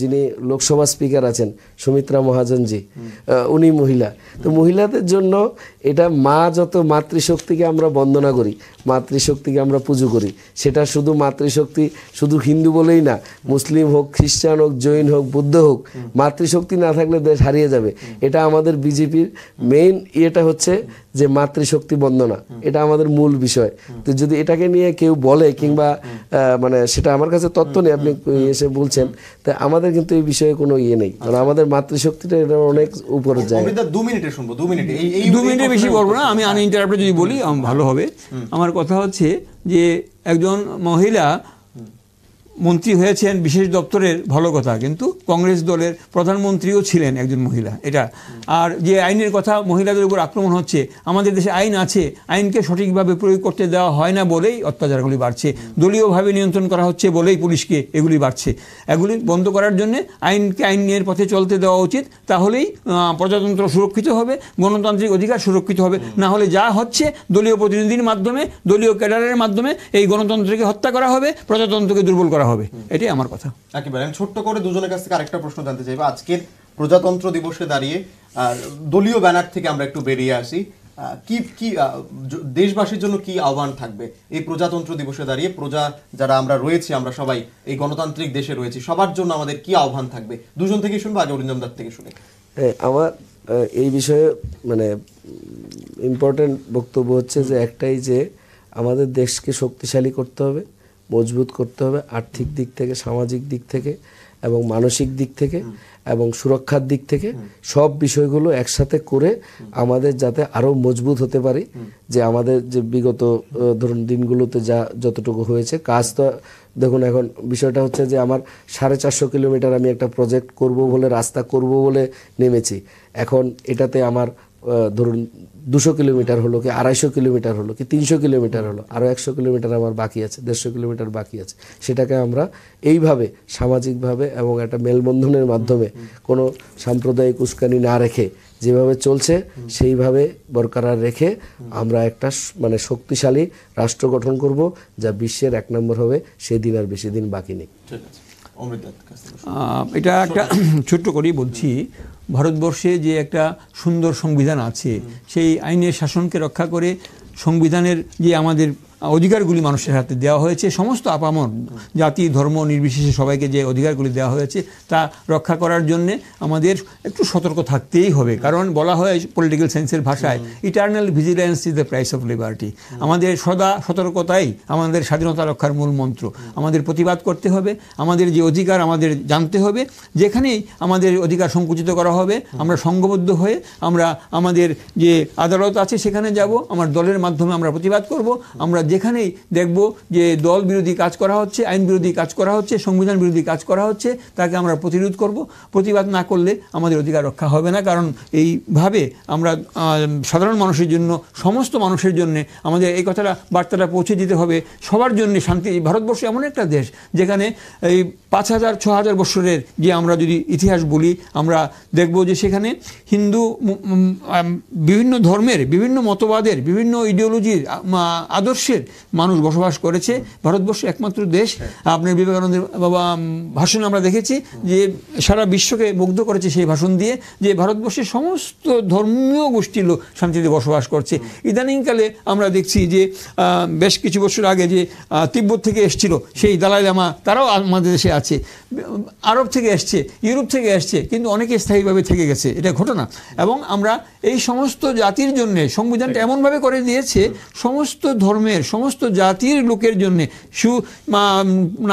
Speaker 2: যিনি লোকসভা স্পিকার আছেন সুমিত্রা মহাজনজি, উনি মহিলা। তো মহিলাদের জন্য এটা মা যত মাতৃশক্তিকে আমরা বন্দনা করি, মাতৃশক্তিকে আমরা পুজো করি, সেটা শুধু মাতৃশক্তি শুধু হিন্দু বলেই না, মুসলিম হোক, খ্রিস্টান হোক, জৈন হোক, বুদ্ধ হোক, মাতৃশক্তি না থাকলে দেশ হারিয়ে যাবে। এটা আমাদের বিজেপির মেইন ইয়েটা হচ্ছে যে মাতৃশক্তি বন্দনা, এটা আমাদের মূল বিষয়। তো যদি এটাকে নিয়ে কেউ বলে কিংবা মানে সেটা আমার কাছে তথ্য নেই, আপনি এসে বলছেন, তা আমাদের কিন্তু এই বিষয়ে কোনো ইয়ে নেই, কারণ আমাদের মাতৃশক্তিটা এটা অনেক উপরে যায়।
Speaker 4: 2 মিনিটে শুনবো, 2 মিনিটে, এই
Speaker 3: 2 মিনিটের বেশি বলবো না, আমি আনইন্টারাপ্টেড যদি বলি ভালো হবে। আমার কথা হচ্ছে যে একজন মহিলা মন্ত্রী হয়েছেন বিশেষ দপ্তরের, ভালো কথা, কিন্তু কংগ্রেস দলের প্রধানমন্ত্রীও ছিলেন একজন মহিলা, এটা। আর যে আইনের কথা, মহিলাদের উপর আক্রমণ হচ্ছে, আমাদের দেশে আইন আছে, আইনকে সঠিকভাবে প্রয়োগ করতে দেওয়া হয় না বলেই অত্যাচারগুলি বাড়ছে, দলীয়ভাবে নিয়ন্ত্রণ করা হচ্ছে বলেই পুলিশকে এগুলি বাড়ছে। এগুলি বন্ধ করার জন্য আইনকে আইনের পথে চলতে দেওয়া উচিত, তাহলেই প্রজাতন্ত্র সুরক্ষিত হবে, গণতান্ত্রিক অধিকার সুরক্ষিত হবে। না হলে যা হচ্ছে, দলীয় প্রতিনিধির মাধ্যমে, দলীয় ক্যাডারের মাধ্যমে এই গণতন্ত্রকে হত্যা করা হবে, প্রজাতন্ত্রকে দুর্বল করা হবে। এটাই আমার কথা।
Speaker 4: একেবারে আমি ছোট্ট করে দুজনের কাছ থেকে আরেকটা প্রশ্ন জানতে চাইবো। আজকের প্রজাতন্ত্র দিবসে দাঁড়িয়ে দলীয় ব্যানার থেকে আমরা একটু বেরিয়ে আসি, কি দেশবাসীর জন্য কি আহ্বান থাকবে এই প্রজাতন্ত্র দিবসে দাঁড়িয়ে? প্রজা যারা আমরা রয়েছি, আমরা সবাই এই গণতান্ত্রিক দেশে রয়েছি, সবার জন্য আমাদের কি আহ্বান থাকবে? দুজন থেকে শুনবো, আগে অরিন্দম দাস থেকে শুনে।
Speaker 2: আমার এই বিষয়ে মানে ইম্পর্টেন্ট বক্তব্য হচ্ছে যে একটাই, যে আমাদের দেশকে শক্তিশালী করতে হবে, মজবুত করতে হবে, আর্থিক দিক থেকে, সামাজিক দিক থেকে এবং মানসিক দিক থেকে এবং সুরক্ষার দিক থেকে, সব বিষয়গুলো একসাথে করে আমাদের যাতে আরও মজবুত হতে পারি। যে আমাদের যে বিগত ধরুন দিনগুলোতে যতটুকু হয়েছে কাজ, তো দেখুন এখন বিষয়টা হচ্ছে যে আমার 450 কিলোমিটার আমি একটা প্রজেক্ট করব বলে, রাস্তা করব বলে নেমেছি। এখন এটাতে আমার ধরুন 200 কিলোমিটার হলো, কি 250 কিলোমিটার হলো, কি 300 কিলোমিটার হলো, আরও 100 কিলোমিটার আমার বাকি আছে, 150 কিলোমিটার বাকি আছে। সেটাকে আমরা এইভাবে সামাজিকভাবে এবং একটা মেলবন্ধনের মাধ্যমে, কোনো সাম্প্রদায়িক উস্কানি না রেখে যেভাবে চলছে সেইভাবে বরকরার রেখে আমরা একটা মানে শক্তিশালী রাষ্ট্র গঠন করব, যা বিশ্বের 1 নম্বর হবে। সেই দিন আর বেশি দিন বাকি নেই।
Speaker 1: ঠিক আছে, অমৃত দত্ত কাছ থেকে শুরু।
Speaker 3: এটা একটা ছোট্ট করেই বলছি, ভারতবর্ষে যে একটা সুন্দর সংবিধান আছে, সেই আইনের শাসনকে রক্ষা করে সংবিধানের যে আমাদের অধিকারগুলি মানুষের হাতে দেওয়া হয়েছে, সমস্ত আপামর জাতি ধর্ম নির্বিশেষে সবাইকে যে অধিকারগুলি দেওয়া হয়েছে তা রক্ষা করার জন্যে আমাদের একটু সতর্ক থাকতেই হবে। কারণ বলা হয় পলিটিক্যাল সায়েন্সের ভাষায়, eternal vigilance is the price of liberty. আমাদের সদা সতর্কতাই আমাদের স্বাধীনতা রক্ষার মূল মন্ত্র। আমাদের প্রতিবাদ করতে হবে, আমাদের যে অধিকার আমাদের জানতে হবে। যেখানেই আমাদের অধিকার সংকুচিত করা হবে, আমরা সংঘবদ্ধ হয়ে আমরা আমাদের যে আদালত আছে সেখানে যাব, আমার দলের মাধ্যমে আমরা প্রতিবাদ করব। আমরা যেখানেই দেখব যে দল বিরোধী কাজ করা হচ্ছে, আইন বিরোধী কাজ করা হচ্ছে, সংবিধান বিরোধী কাজ করা হচ্ছে, তাকে আমরা প্রতিরোধ করব। প্রতিবাদ না করলে আমাদের অধিকার রক্ষা হবে না। কারণ এইভাবে আমরা সাধারণ মানুষের জন্য, সমস্ত মানুষের জন্য আমাদের এই কথাটা বার্তাটা পৌঁছে দিতে হবে, সবার জন্য শান্তি। ভারতবর্ষ এমন একটা দেশ যেখানে এই 5000-6000 বছরের যে আমরা যদি ইতিহাস বলি, আমরা দেখব যে সেখানে হিন্দু, বিভিন্ন ধর্মের, বিভিন্ন মতবাদের, বিভিন্ন ইডিওলজির, আদর্শের মানুষ বসবাস করেছে। ভারতবর্ষ একমাত্র দেশ, আপনার বিবেকানন্দের ভাষণ আমরা দেখেছি যে সারা বিশ্বকে মুগ্ধ করেছে সেই ভাষণ দিয়ে, যে ভারতবর্ষের সমস্ত ধর্মীয় গোষ্ঠীর লোক শান্তিতে বসবাস করছে। ইদানিংকালে আমরা দেখছি যে বেশ কিছু বছর আগে যে তিব্বত থেকে এসেছিল সেই দালাই লামা, তারাও আমাদের দেশে আছে। আরব থেকে এসছে, ইউরোপ থেকে এসছে, কিন্তু অনেকে স্থায়ীভাবে থেকে গেছে, এটা ঘটনা। এবং আমরা এই সমস্ত জাতির জন্যে সংবিধানটা এমনভাবে করে দিয়েছে, সমস্ত ধর্মের, সমস্ত জাতির লোকের জন্যে,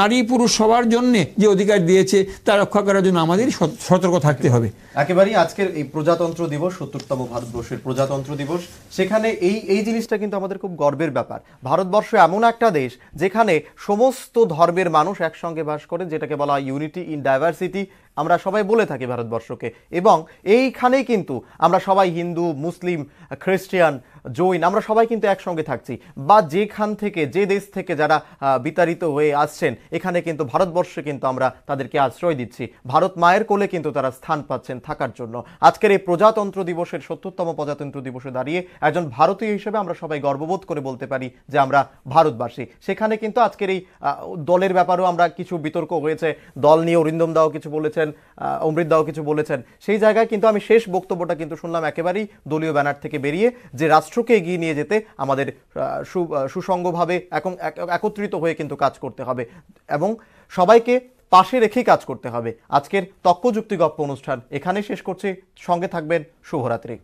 Speaker 3: নারী পুরুষ সবার জন্যে যে অধিকার দিয়েছে তা রক্ষা করার জন্য আমাদের সতর্ক থাকতে হবে।
Speaker 4: একেবারেই আজকের এই প্রজাতন্ত্র দিবস, ৭০তম ভারতবর্ষের প্রজাতন্ত্র দিবস, সেখানে এই জিনিসটা কিন্তু আমাদের খুব গর্বের ব্যাপার। ভারতবর্ষ এমন একটা দেশ যেখানে সমস্ত ধর্মের মানুষ একসঙ্গে বাস করে, যেটাকে বলা হয় ইউনিটি ইন ডাইভার্সিটি আমরা সবাই বলে থাকি ভারতবর্ষকে। এবং এইখানেই কিন্তু আমরা সবাই হিন্দু, মুসলিম, খ্রিস্টান, জৈন, আমরা সবাই কিন্তু একসঙ্গে থাকছি। বা যেখান থেকে, যে দেশ থেকে যারা বিতাড়িত হয়ে আসছেন, এখানে কিন্তু ভারতবর্ষে কিন্তু আমরা তাদেরকে আশ্রয় দিচ্ছি। ভারত মায়ের কোলে কিন্তু তারা স্থান পাচ্ছেন থাকার জন্য। আজকের এই প্রজাতন্ত্র দিবসের ৭০তম প্রজাতন্ত্র দিবসে দাঁড়িয়ে একজন ভারতীয় হিসেবে আমরা সবাই গর্ববোধ করে বলতে পারি যে আমরা ভারতবাসী। সেখানে কিন্তু আজকের এই দলের ব্যাপারেও আমরা কিছু বিতর্ক হয়েছে, দল নিয়ে অরিন্দম দাও কিছু বলেছেন, অমৃত দাও কিছু বলেছেন। সেই জায়গায় কিন্তু আমি শেষ বক্তব্যটা কিন্তু শুনলাম একেবারেই দলীয় ব্যানার থেকে বেরিয়ে, যে রাষ্ট্রকে এগিয়ে নিয়ে যেতে আমাদের সুসংগভাবে একত্রিত হয়ে কিন্তু কাজ করতে হবে এবং সবাইকে পাশে রেখেই কাজ করতে হবে। আজকের তক্ক যুক্তি গপ্প অনুষ্ঠান এখানেই শেষ করছি। সঙ্গে থাকবেন। শুভরাত্রি।